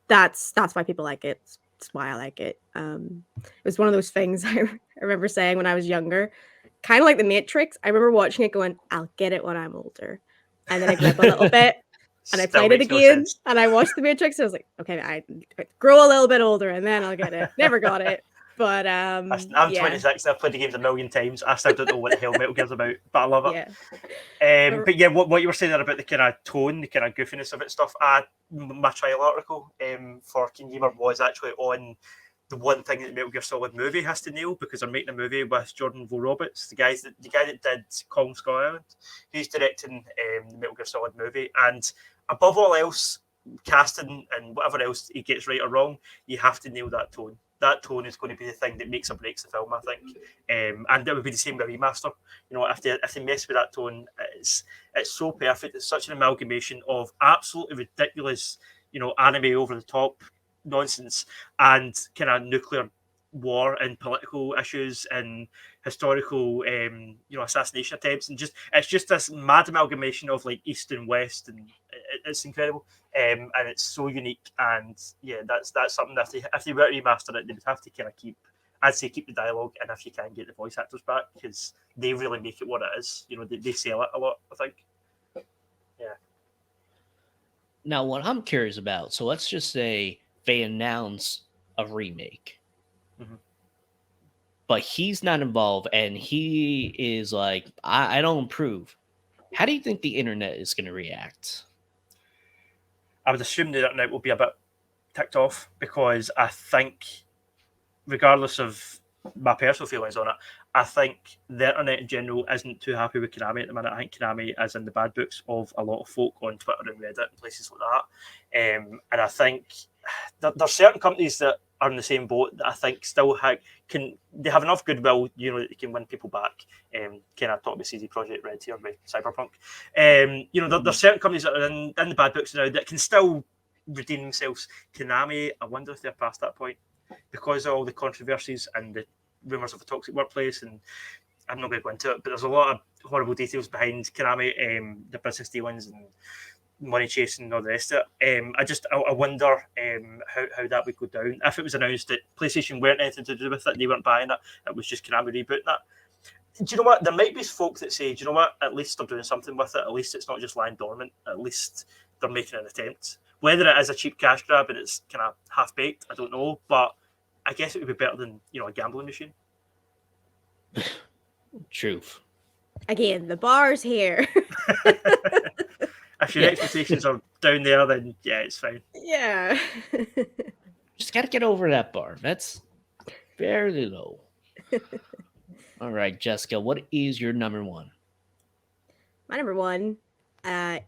that's why people like it. That's why I like it. It was one of those things I remember saying when I was younger, kind of like The Matrix. I remember watching it going, I'll get it when I'm older. And then I grew up a little bit and I Still played it makes no again sense. and I watched The Matrix. And I was like, okay, I grow a little bit older and then I'll get it. Never got it. But I'm yeah. 26 and I've played the games a million times. I still don't know what the hell Metal Gear's about, but I love it. Yeah. But yeah, what you were saying there about the kind of tone, the kind of goofiness of it stuff, my trial article for KeenGamer was actually on the one thing that the Metal Gear Solid movie has to nail, because they're making a movie with Jordan Vogt-Roberts, the guy that did Kong Skull Island. He's directing the Metal Gear Solid movie, and above all else, casting and whatever else he gets right or wrong, you have to nail that tone. That tone is going to be the thing that makes or breaks the film, I think. And it would be the same with Remaster. You know, if they mess with that tone, it's so perfect. It's such an amalgamation of absolutely ridiculous, you know, anime over the top nonsense and kind of nuclear war and political issues and historical you know, assassination attempts, and it's just this mad amalgamation of like East and West, and it's incredible, and it's so unique. And yeah, that's something that if they were to remaster it, they would have to kind of keep the dialogue, and if you can get the voice actors back, because they really make it what it is. You know, they sell it a lot, I think. Yeah. Now, what I'm curious about, so let's just say they announce a remake, but he's not involved, and he is like, I don't approve. How do you think the internet is going to react? I would assume the internet will be a bit ticked off, because I think, regardless of my personal feelings on it, I think the internet in general isn't too happy with Konami at the minute. I think Konami is in the bad books of a lot of folk on Twitter and Reddit and places like that. And I think there's certain companies that are in the same boat that I think still have enough goodwill, you know, that they can win people back. Kind of talk about CD Projekt Red here with Cyberpunk. You know, there's certain companies that are in the bad books now that can still redeem themselves. Konami, I wonder if they're past that point, because of all the controversies and the rumours of a toxic workplace. And I'm not going to go into it, but there's a lot of horrible details behind Konami, the business dealings and money chasing and all the rest of it. I wonder how that would go down if it was announced that PlayStation weren't anything to do with it, they weren't buying it, it was just Konami rebooting that. Do you know what? There might be folk that say, do you know what? At least they're doing something with it. At least it's not just lying dormant. At least they're making an attempt. Whether it is a cheap cash grab and it's kind of half baked, I don't know. But I guess it would be better than, you know, a gambling machine. Truth. Again, the bar's here. If your expectations are down there, then yeah, it's fine. Yeah. Just got to get over that bar. That's fairly low. All right, Jessica, what is your number one? My number one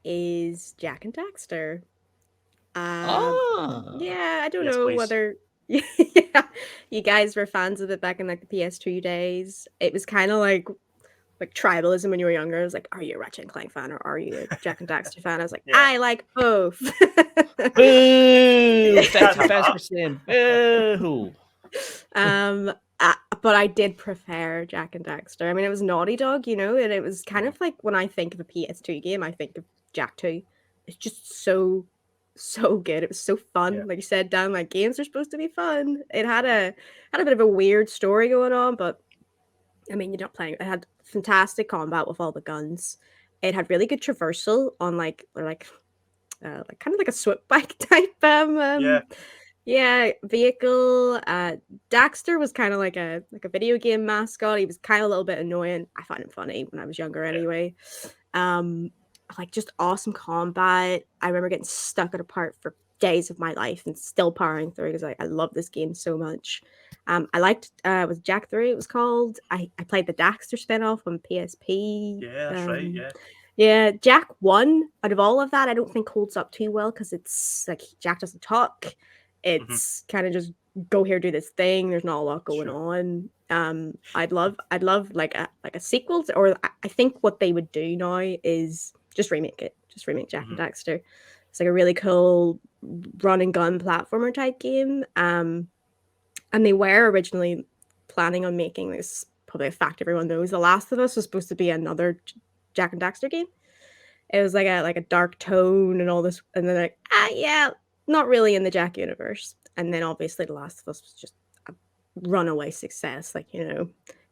is Jak and Daxter. Yeah, I don't know whether yeah, you guys were fans of it back in like the PS2 days. It was kind of like tribalism when you were younger. It was like, are you a Ratchet and Clank fan or are you a Jak and Daxter fan? I was like, yeah. I like both. Boo! Fast for Sin. Boo! But I did prefer Jak and Daxter. I mean, it was Naughty Dog, you know, and it was kind of like when I think of a PS2 game, I think of Jak 2. It's just so good. It was so fun. Yeah. Like you said, Dan, like games are supposed to be fun. It had a bit of a weird story going on, but I mean, you're not playing. It had fantastic combat with all the guns. It had really good traversal on like kind of like a swift bike type vehicle. Daxter was kind of like a video game mascot. He was kind of a little bit annoying. I found him funny when I was younger anyway. Like just awesome combat. I remember getting stuck at a part for days of my life and still powering through because I love this game so much. I liked was Jak 3 it was called. I played the Daxter spinoff on PSP. Yeah, that's right, yeah. Yeah, Jak 1, out of all of that, I don't think holds up too well because it's like Jak doesn't talk. It's kind of just go here, do this thing. There's not a lot going Sure. on. I'd love like a sequel or I think what they would do now is just remake it. Just remake Jack and Mhm. Daxter. It's like a really cool run and gun platformer type game. And they were originally planning on making this, probably a fact everyone knows, The Last of Us was supposed to be another Jack and Daxter game. It was like a dark tone and all this, and then like, yeah, not really in the Jack universe. And then obviously The Last of Us was just a runaway success. Like,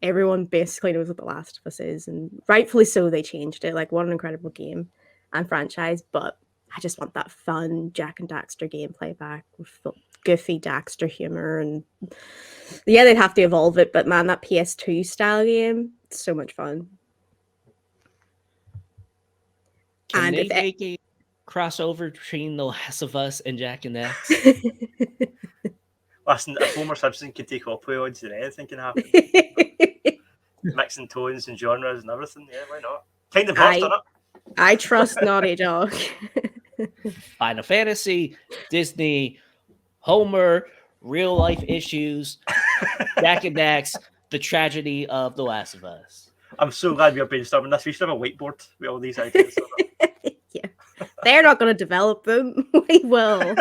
everyone basically knows what The Last of Us is, and rightfully so they changed it. Like, what an incredible game and franchise, but I just want that fun Jack and Daxter gameplay back with the goofy Daxter humor. And yeah, they'd have to evolve it, but man, that PS2 style game, so much fun. Can And they if it, make a crossover between The Last of Us and Jack and Dax? Listen, if Homer Simpson could take opioids, then anything can happen. Mixing tones and genres and everything. Yeah, why not? Kind of has done it. I trust Naughty Dog. Final Fantasy, Disney, Homer, real life issues, Jack and Dax, the tragedy of The Last of Us. I'm so glad we're brainstorming this. We should have a whiteboard with all these ideas. Yeah. They're not going to develop them. We will.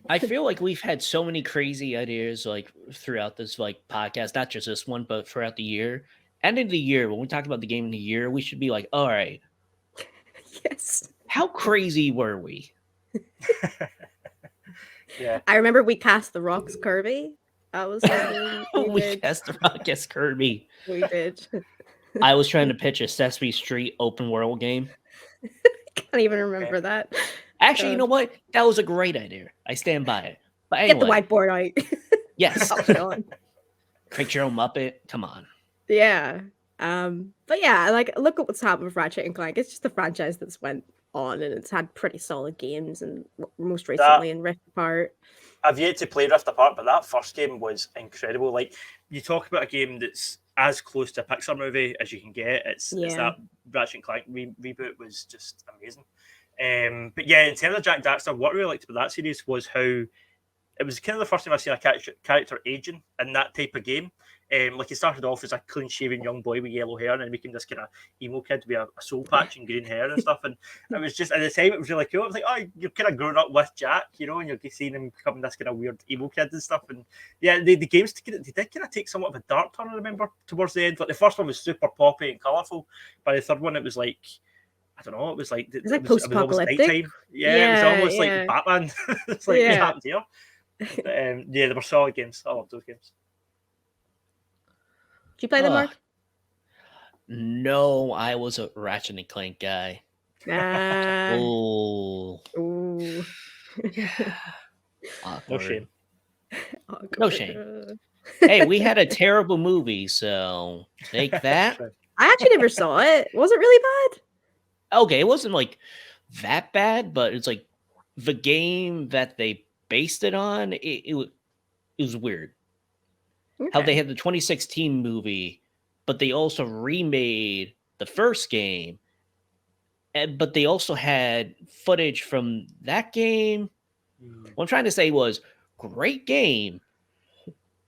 I feel like we've had so many crazy ideas like throughout this like podcast, not just this one, but throughout the year. End of the year, when we talk about the game of the year, we should be like, all right, Yes. how crazy were we? Yeah. I remember we cast the Rocks Kirby. That was something We did. cast the Rockets Kirby. We did. I was trying to pitch a Sesame Street open world game. Can't even remember that. Actually, you God. know what? That was a great idea. I stand by it. But Get the anyway, whiteboard out. yes. Pass it on. Create your own Muppet. Come on. Yeah. But yeah, like look at what's happened with Ratchet and Clank. It's just a franchise that's went on and it's had pretty solid games, and most recently in Rift Apart. I've yet to play Rift Apart, but that first game was incredible. Like, you talk about a game that's as close to a Pixar movie as you can get. It's that Ratchet and Clank reboot was just amazing. But yeah, in terms of Jack Daxter, what I really liked about that series was how it was kind of the first time I've seen a character aging in that type of game. Like, he started off as a clean-shaven young boy with yellow hair, and then making this kind of emo kid with a soul patch and green hair and stuff. And it was just, at the time, it was really cool. I was like, oh, you're kind of grown up with Jack, and you're seeing him becoming this kind of weird emo kid and stuff. And yeah, the games, they did kind of take somewhat of a dark turn, I remember, towards the end. Like, the first one was super poppy and colourful. By the third one, it was like, I don't know, it was like post-apocalyptic. Nighttime. Yeah, it was almost like Batman. It's like, what happened here? But, yeah, they were solid games. I loved those games. Did you play them, Mark? No, I was a Ratchet and Clank guy. Oh. Ooh. No shame. No shame. Hey, we had a terrible movie, so take that. I actually never saw it. Was it really bad? Okay, it wasn't like that bad, but it's like the game that they based it on, it was weird. Okay. How they had the 2016 movie, but they also remade the first game, but they also had footage from that game. What I'm trying to say was, great game,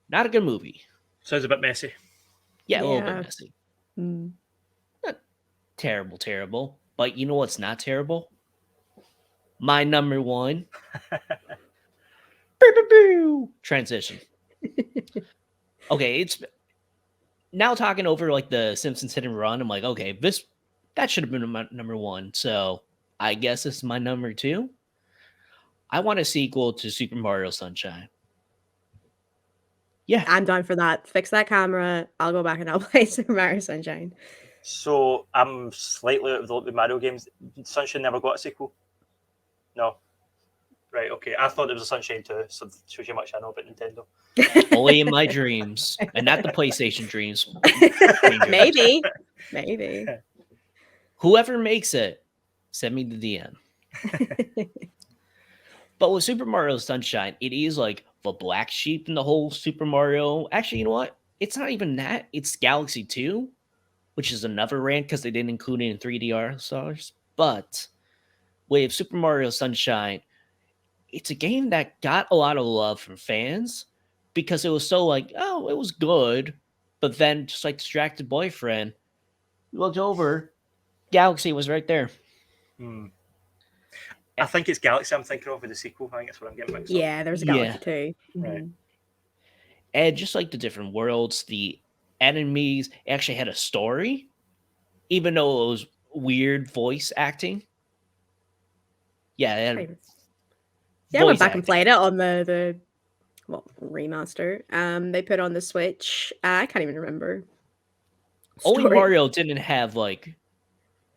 not a good movie. Sounds a bit messy. Yeah, a little bit messy. Mm. Not terrible, but you know what's not terrible? My number one. Transition. Okay, it's now talking over like the Simpsons Hit and Run. I'm like, okay, that should have been my number one. So I guess this is my number two. I want a sequel to Super Mario Sunshine. Yeah, I'm down for that. Fix that camera. I'll go back and I'll play Super Mario Sunshine. So I'm slightly out of the loop with Mario games. Sunshine never got a sequel. No. Right, okay. I thought there was a Sunshine 2, so that shows you how much I know about Nintendo. Only in my dreams, and not the PlayStation dreams. Maybe. Whoever makes it, send me the DM. But with Super Mario Sunshine, it is like the black sheep in the whole Super Mario. Actually, you know what? It's not even that. It's Galaxy 2, which is another rant because they didn't include it in 3D stars. But with Super Mario Sunshine, it's a game that got a lot of love from fans because it was so like, oh, it was good. But then just like Distracted Boyfriend, you looked over, Galaxy was right there. I think it's Galaxy I'm thinking of with the sequel. I think that's what I'm getting mixed up. Yeah, there's a Galaxy too. Right. And just like the different worlds, the enemies actually had a story, even though it was weird voice acting. Yeah, I went back and played it on the remaster. They put on the Switch. I can't even remember. Only Mario didn't have like.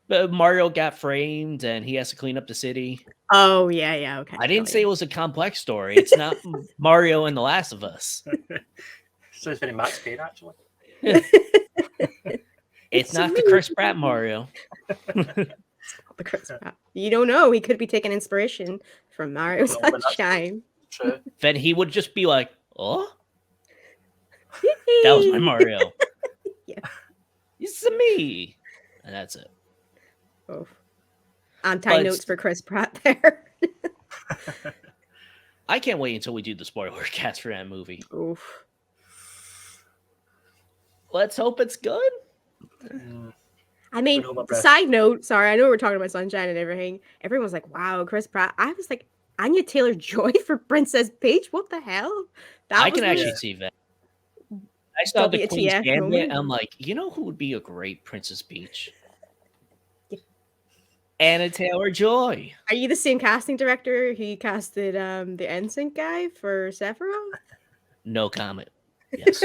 Mario got framed and he has to clean up the city. Oh yeah, okay. I didn't say it was a complex story. It's not Mario and The Last of Us. So it's very Max Payne, actually. It's not the Chris Pratt Mario. The Chris Pratt. You don't know. He could be taking inspiration from Mario Sunshine. True. Then he would just be like, "Oh, that was my Mario." Yeah, it's me, and that's it. Oh, anti-notes for Chris Pratt there. I can't wait until we do the spoiler cast for that movie. Oof. Let's hope it's good. I mean, side note, sorry, I know we're talking about Sunshine and everything. Everyone's like, wow, Chris Pratt. I was like, Anya Taylor-Joy for Princess Peach? What the hell? I can actually see that. I saw the Queen's Gambit, and I'm like, you know who would be a great Princess Peach? Anna Taylor-Joy. Are you the same casting director who casted the NSYNC guy for Sephiroth? No comment. Yes.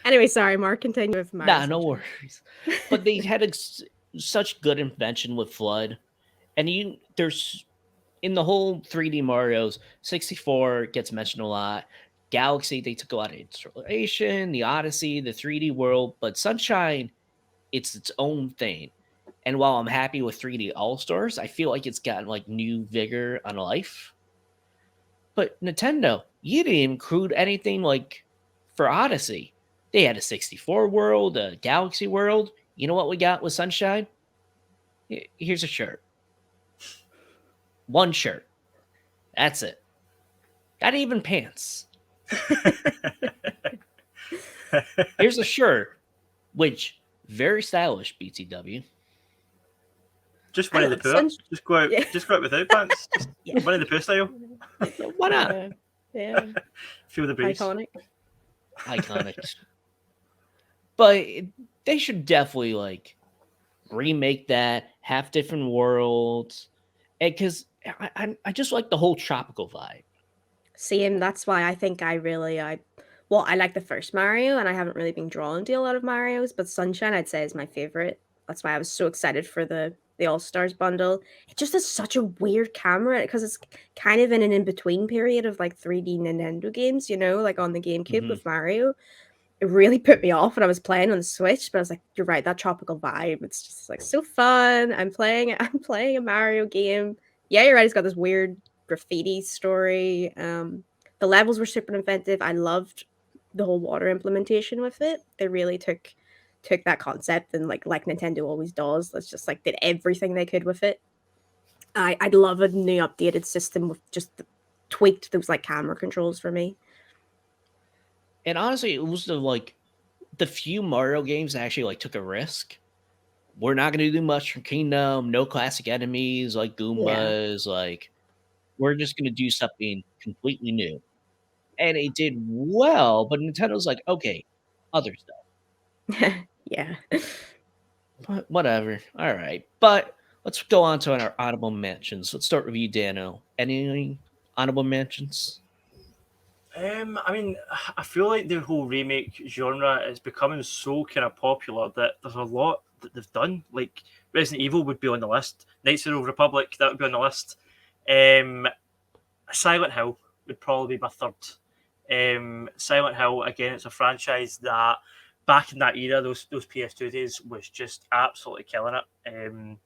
Anyway, sorry, Mark, continue with Mario. Nah, no worries. But they had such good invention with Flood. And there's in the whole 3D Mario's, 64 gets mentioned a lot. Galaxy, they took a lot of inspiration, the Odyssey, the 3D world, but Sunshine, it's its own thing. And while I'm happy with 3D All-Stars, I feel like it's gotten like new vigor on life. But Nintendo, you didn't include anything like for Odyssey. They had a 64 world, a Galaxy world. You know what we got with Sunshine? Here's a shirt. One shirt. That's it. Not even pants. Here's a shirt, which very stylish, BTW. Just Winnie the Pooh. Just go out without pants. Just Winnie the Pooh style. Why not? Yeah. Feel the breeze. Iconic. But they should definitely like remake that, have different worlds, and because I just like the whole tropical vibe. Same. That's why I think I like the first Mario, and I haven't really been drawn to a lot of Marios, but Sunshine I'd say is my favorite. That's why I was so excited for the All-Stars bundle. It just has such a weird camera because it's kind of in an in-between period of like 3D Nintendo games, like on the GameCube with Mario. It really put me off when I was playing on the Switch, but I was like, you're right, that tropical vibe. It's just like so fun. I'm playing a Mario game. Yeah, you're right, it's got this weird graffiti story. The levels were super inventive. I loved the whole water implementation with it. They really took that concept and like Nintendo always does. Let's just like did everything they could with it. I'd love a new updated system with just tweaked those like camera controls for me. And honestly, it was the few Mario games that actually like took a risk. We're not going to do much from Kingdom. No classic enemies like Goombas. Yeah. Like we're just going to do something completely new. And it did well, but Nintendo's like, okay, other stuff. Yeah. But whatever. All right. But let's go on to our honorable mentions. Let's start with you, Dano. Any honorable mentions? I mean, I feel like the whole remake genre is becoming so kind of popular that there's a lot that they've done. Like Resident Evil would be on the list. Knights of the Old Republic, that would be on the list. Silent Hill would probably be my third. Silent Hill, again, it's a franchise that back in that era, those PS2 days, was just absolutely killing it. And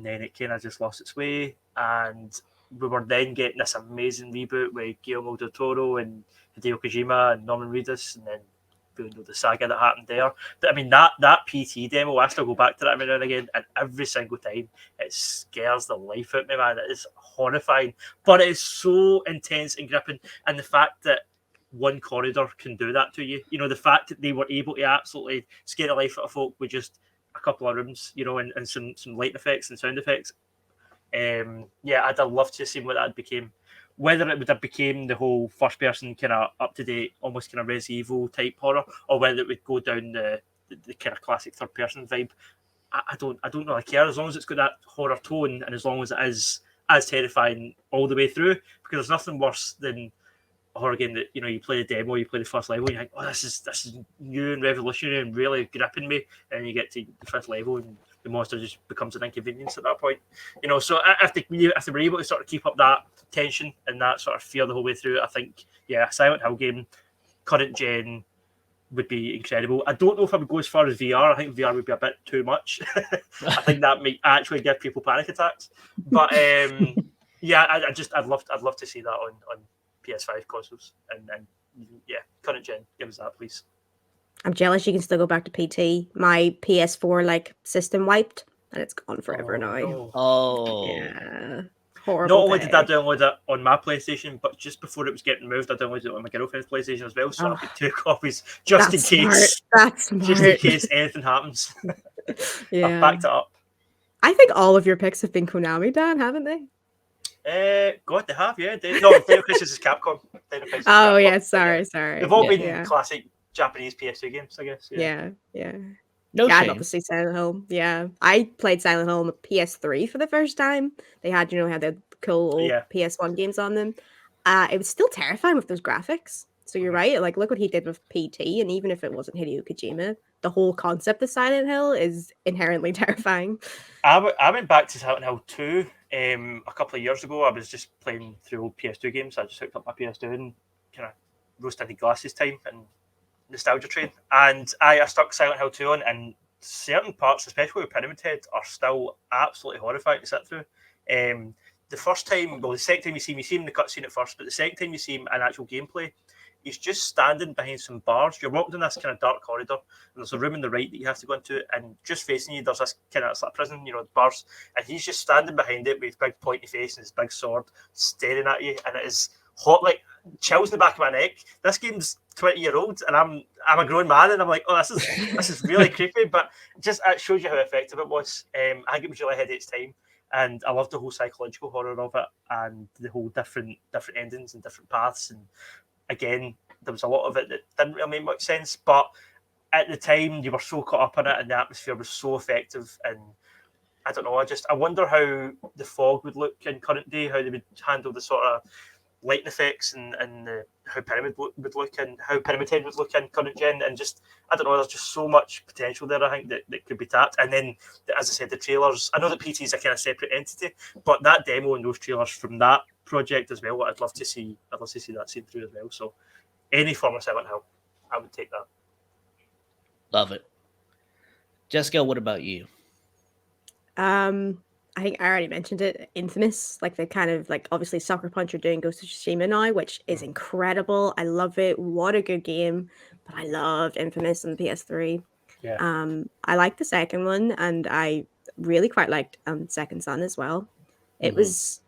then it kind of just lost its way. And we were then getting this amazing reboot with Guillermo del Toro and Hideo Kojima and Norman Reedus, and then the saga that happened there. But I mean, that PT demo, I still go back to that every now and again, and every single time it scares the life out of me, man. It is horrifying, but it is so intense and gripping, and the fact that one corridor can do that to you, the fact that they were able to absolutely scare the life out of folk with just a couple of rooms, and some light effects and sound effects. Yeah, I'd have loved to have seen what that became. Whether it would have became the whole first person kind of up to date, almost kind of Resident Evil type horror, or whether it would go down the kind of classic third person vibe, I don't really care, as long as it's got that horror tone and as long as it is as terrifying all the way through. Because there's nothing worse than a horror game that you play the demo, you play the first level, and you think, oh, this is new and revolutionary and really gripping me, and then you get to the fifth level and the monster just becomes an inconvenience at that point. So if they were able to sort of keep up that tension and that sort of fear the whole way through, I think, yeah, a Silent Hill game, current gen, would be incredible. I don't know if I would go as far as VR. I think VR would be a bit too much. I think that might actually give people panic attacks. But yeah, I'd love to see that on PS5 consoles, and yeah, current gen, give us that, please. I'm jealous you can still go back to PT. My PS4 system wiped and it's gone forever now. No. Oh, Yeah. Horrible. Not only did I download it on my PlayStation, but just before it was getting moved, I downloaded it on my girlfriend's PlayStation as well. So I've got 2 copies just in case. That's smart. Just in case anything happens. Yeah. I've backed it up. I think all of your picks have been Konami, Dan, haven't they? God, they have, yeah. No, Dino Crisis is Capcom. Oh, yeah, sorry. They've all been classic Japanese PS2 games, I guess. Yeah. no I'd shame. love to see Silent Hill. Yeah, I played Silent Hill on the PS3 for the first time. They had, had the cool old PS1 games on them. It was still terrifying with those graphics. So you're right. Look what he did with PT, and even if it wasn't Hideo Kojima, the whole concept of Silent Hill is inherently terrifying. I went back to Silent Hill 2 a couple of years ago. I was just playing through old PS2 games. I just hooked up my PS2 and kind of rose-tinted glasses time and nostalgia train, and I stuck Silent Hill 2 on, and certain parts, especially with Pyramid Head, are still absolutely horrifying to sit through. The first time, the second time you see him in the cutscene at first, but the second time you see him in actual gameplay, he's just standing behind some bars. You're walking in this kind of dark corridor, and there's a room on the right that you have to go into, and just facing you, there's this kind of, it's like a prison, bars, and he's just standing behind it with his big pointy face and his big sword, staring at you, and it is hot, chills in the back of my neck. This game's 20-year-old, and I'm a grown man, and I'm like, oh, this is really creepy, but just it shows you how effective it was. I think it was really ahead of its time, and I loved the whole psychological horror of it, and the whole different endings and different paths. And again, there was a lot of it that didn't really make much sense, but at the time you were so caught up in it, and the atmosphere was so effective. And I don't know, I wonder how the fog would look in current day, how they would handle the sort of lighting effects and how Pyramid would look, and how Pyramid Head would look in current gen. And just, I don't know, there's just so much potential there, I think, that could be tapped. And then, as I said, the trailers, I know that PT is a kind of separate entity, but that demo and those trailers from that project as well, I'd love to see that seen through as well. So any form of Silent Hill, I would take that. Love it. Jessica, what about you? I think I already mentioned it. Infamous, the kind of obviously Sucker Punch are doing Ghost of Tsushima now, which is incredible. I love it. What a good game. But I loved Infamous on the PS3. Yeah. I liked the second one, and I really quite liked Second Son as well. It was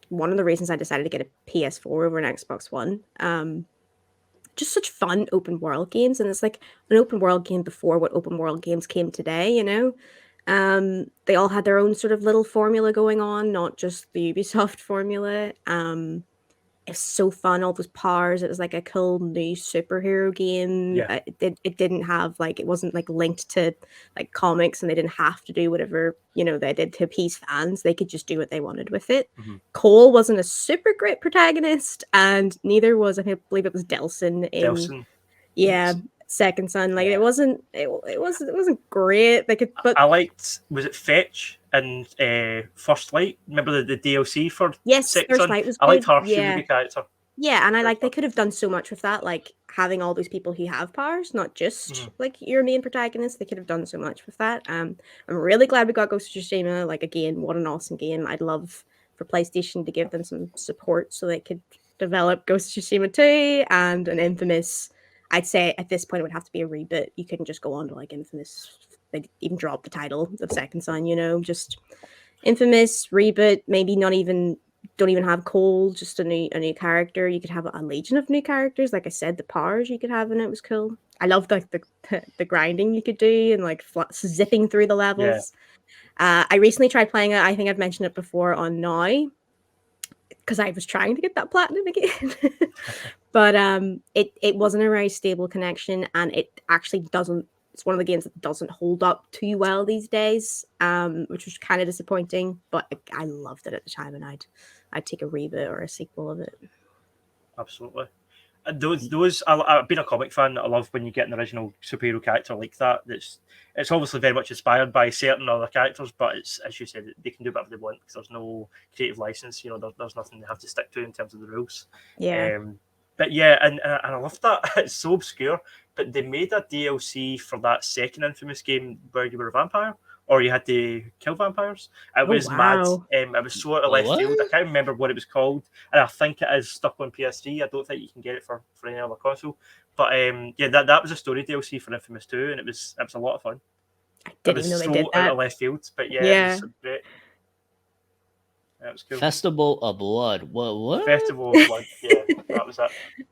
one of the reasons I decided to get a PS4 over an Xbox One. Just such fun open world games, and it's like an open world game before what open world games came today, They all had their own sort of little formula going on, not just the Ubisoft formula. It's so fun, all those powers. It was like a cool new superhero game. Yeah. It didn't have it wasn't linked to comics, and they didn't have to do whatever they did to appease fans. They could just do what they wanted with it. Cole wasn't a super great protagonist, and neither was, I believe it was Delson in Second Son. It wasn't great. But I liked, was it Fetch and First Light? Remember the DLC for Second First Son? Light was I liked good. her. She was a good character. Yeah, and they could have done so much with that, having all those people who have powers, not just your main protagonist. They could have done so much with that. I'm really glad we got Ghost of Tsushima. Again, what an awesome game. I'd love for PlayStation to give them some support so they could develop Ghost of Tsushima 2 and an Infamous. I'd say at this point it would have to be a reboot. You couldn't just go on to like Infamous. They even drop the title of Second Son, you know, just Infamous reboot. Maybe not even don't even have Cole, just a new character. You could have a legion of new characters. Like I said, the powers you could have in it was cool. I loved like the grinding you could do and like zipping through the levels. I recently tried playing it. I think I've mentioned it before on Now, because I was trying to get that platinum again. But it wasn't a very stable connection, and it actually doesn't. It's one of the games that doesn't hold up too well these days, which was kind of disappointing. But I loved it at the time, and I'd take a reboot or a sequel of it. Absolutely. And I've been a comic fan. I love when you get an original superhero character like that. It's obviously very much inspired by certain other characters, but it's, as you said, they can do whatever they want because there's no creative license. You know, there's nothing they have to stick to in terms of the rules. Yeah. But yeah, and I love that. It's so obscure, but they made a DLC for that second Infamous game where you were a vampire or you had to kill vampires. It was mad. It was so out of left field. I can't remember what it was called, and I think it is stuck on PS3. I don't think you can get it for any other console. But yeah, that was a story DLC for Infamous 2, and it was a lot of fun. I didn't know they did that. Out of left field, but yeah. It was great. That was cool. Festival of Blood. What? Festival of Blood. Yeah, that was it.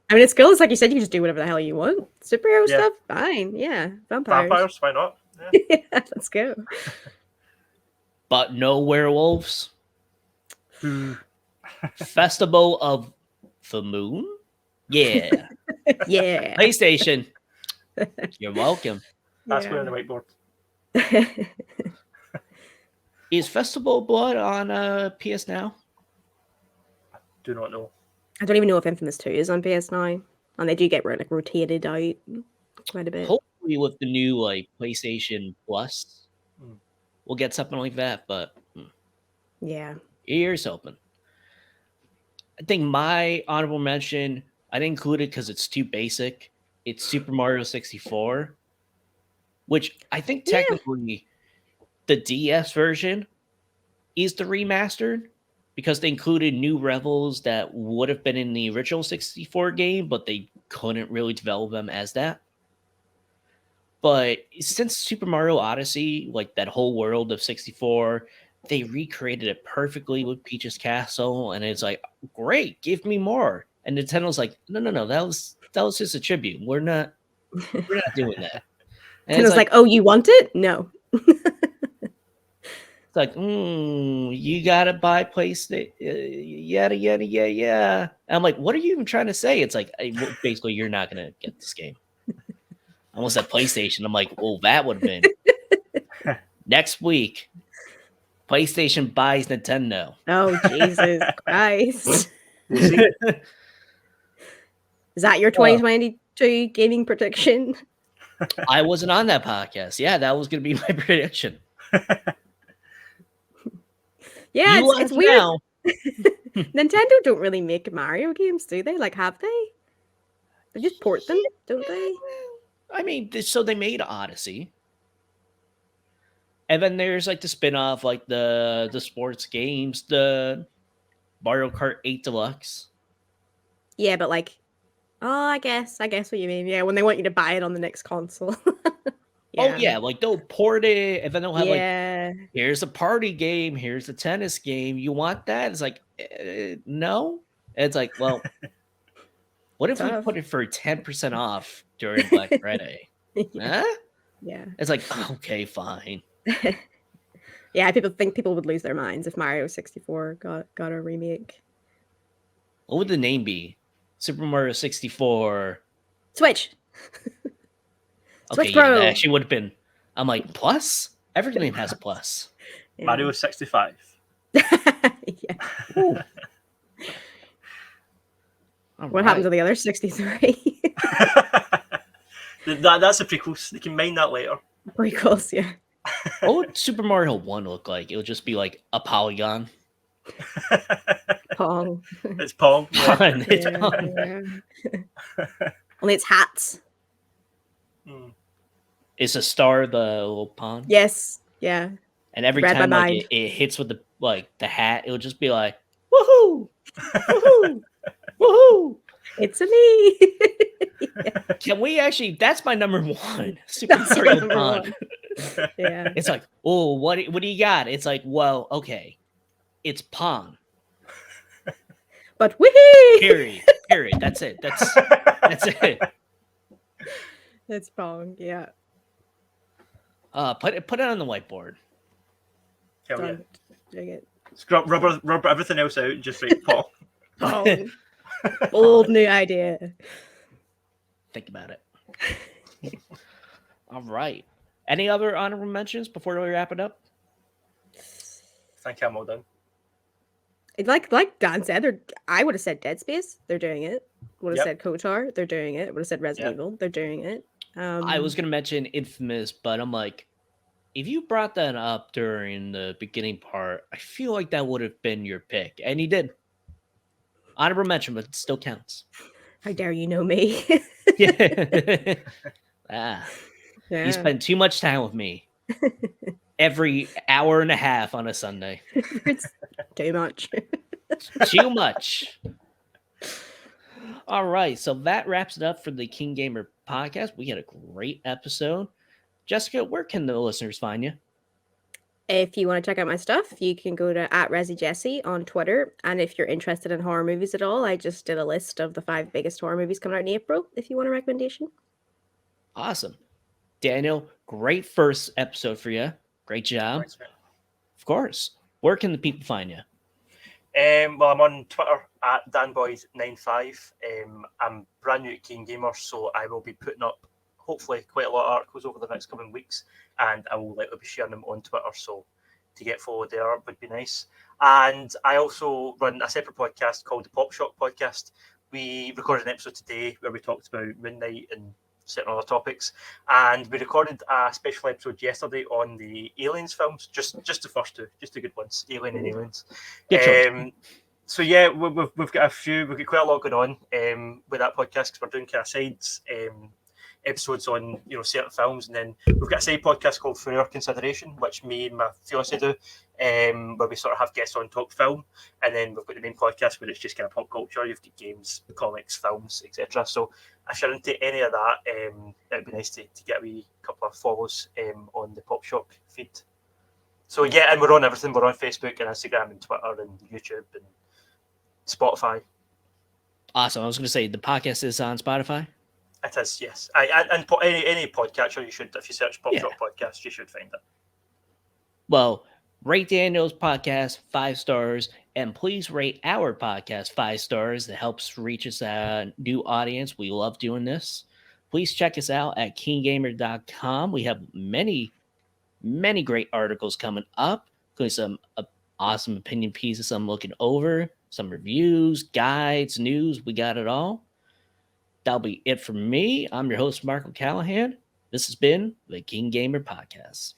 I mean, it's cool. It's like you said, you can just do whatever the hell you want. Superhero stuff, fine. Yeah, vampires. Why not? Yeah, let's go. But no werewolves. Festival of the Moon. Yeah. Yeah. PlayStation. You're welcome. That's going on the whiteboard. Is Festival of Blood on PS Now? I do not know. I don't even know if Infamous 2 is on PS Now, and they do get like rotated out quite a bit. Hopefully, with the new like PlayStation Plus, we'll get something like that. But yeah, ears open. I think my honorable mention, I didn't include it because it's too basic. It's Super Mario 64, which I think technically the DS version is the remastered because they included new levels that would have been in the original 64 game, but they couldn't really develop them as that. But since Super Mario Odyssey, like that whole world of 64, they recreated it perfectly with Peach's Castle, and it's like, great, give me more. And Nintendo's like, no, that was just a tribute. We're not doing that. And it's like, oh, you want it? No. It's like, you gotta buy PlayStation, yada. And I'm like, what are you even trying to say? It's like, basically, you're not gonna get this game. I almost said PlayStation. I'm like, well, that would have been next week. PlayStation buys Nintendo. Oh, Jesus Christ. Is that your 2022 gaming prediction? I wasn't on that podcast. Yeah, that was going to be my prediction. Yeah, it's weird. Nintendo don't really make Mario games, do they? Like, have they? They just port them, don't they? I mean, so they made Odyssey. And then there's like the spin-off, like the sports games, the Mario Kart 8 Deluxe. Yeah, but like, I guess what you mean. Yeah, when they want you to buy it on the next console. Oh yeah, like they'll port it, and then they'll have like, here's a party game, here's a tennis game. You want that? It's like, no. And it's like, well, what if we put it for 10% off during Black Friday? Huh? Yeah. It's like, okay, fine. Yeah, people would lose their minds if Mario 64 got a remake. What would the name be? Super Mario 64 Switch. Okay, Switch Pro. That actually would have been. I'm like, plus? Every game has a plus. Yeah. Mario 65. Yeah. What happened to the other 63? That's a prequels. They can mine that later. Prequels, yeah. What would Super Mario 1 look like? It would just be like a polygon. Pong. It's Pong. Pong. Yeah. Only it's hats. Is a star the little pond? Yes. Yeah. And every time like, it hits with the hat, it would just be like, woohoo! Woohoo! Woohoo! It's a me. Yeah, Can we actually? That's my number one. Super that's your Mario number Pond. one. Yeah. It's like, oh, what do you got? It's like, well, okay, it's Pong. But wee. Period. Period. That's it. That's it. It's Pong. Yeah. Put it on the whiteboard. Hell yeah. Done. Dig it. Scrub rubber everything else out and just write Pong. Pong. Bold new idea. Think about it. All right. Any other honorable mentions before we wrap it up? I think I'm all done. Like Dan said, I would have said Dead Space. They're doing it. Would have Yep. said KOTOR. They're doing it. Would have said Resident Yep. Evil. They're doing it. I was gonna mention Infamous, but I'm like, if you brought that up during the beginning part, I feel like that would have been your pick, and he did. Honorable mention, but it still counts. How dare you know me? Yeah. Yeah. You spend too much time with me. Every hour and a half on a Sunday. It's too much. Too much. All right, so that wraps it up for the KeenGamer podcast. We had a great episode. Jessica, where can the listeners find you? If you want to check out my stuff, you can go to @ResiJessie on Twitter. And if you're interested in horror movies at all, I just did a list of the 5 biggest horror movies coming out in April, if you want a recommendation. Awesome. Daniel, great first episode for you. Great job. Thanks, man. Of course. Where can the people find you? Well, I'm on Twitter at danboys95. I'm brand new to KeenGamer, so I will be putting up hopefully quite a lot of articles over the next coming weeks, and I will likely be sharing them on Twitter. So to get followed there would be nice. And I also run a separate podcast called the Pop Shock Podcast. We recorded an episode today where we talked about Moon Knight and certain other topics, and we recorded a special episode yesterday on the Aliens films, just the first two, just the good ones, Alien and Aliens. Good choice. So yeah, we've got quite a lot going on with that podcast, because we're doing kind of sides episodes on certain films, and then we've got a side podcast called For Your Consideration, which me and my fiance do, where we sort of have guests on talk film, and then we've got the main podcast where it's just kind of pop culture. You've got games, comics, films, etc. So if you're into any of that, it'd be nice to get a wee couple of follows on the Pop Shock feed. So yeah, and we're on everything. We're on Facebook and Instagram and Twitter and YouTube and Spotify. Awesome. I was going to say the podcast is on Spotify. It is, yes. And any podcatcher, you should, if you search Pop Shock Podcast, you should find it. Well, rate Daniel's podcast 5 stars, and please rate our podcast 5 stars. That helps reach us a new audience. We love doing this. Please check us out at KeenGamer.com. We have many, many great articles coming up, including some awesome opinion pieces I'm looking over, some reviews, guides, news. We got it all. That'll be it from me. I'm your host, Mark O'Callahan. This has been the KeenGamer Podcast.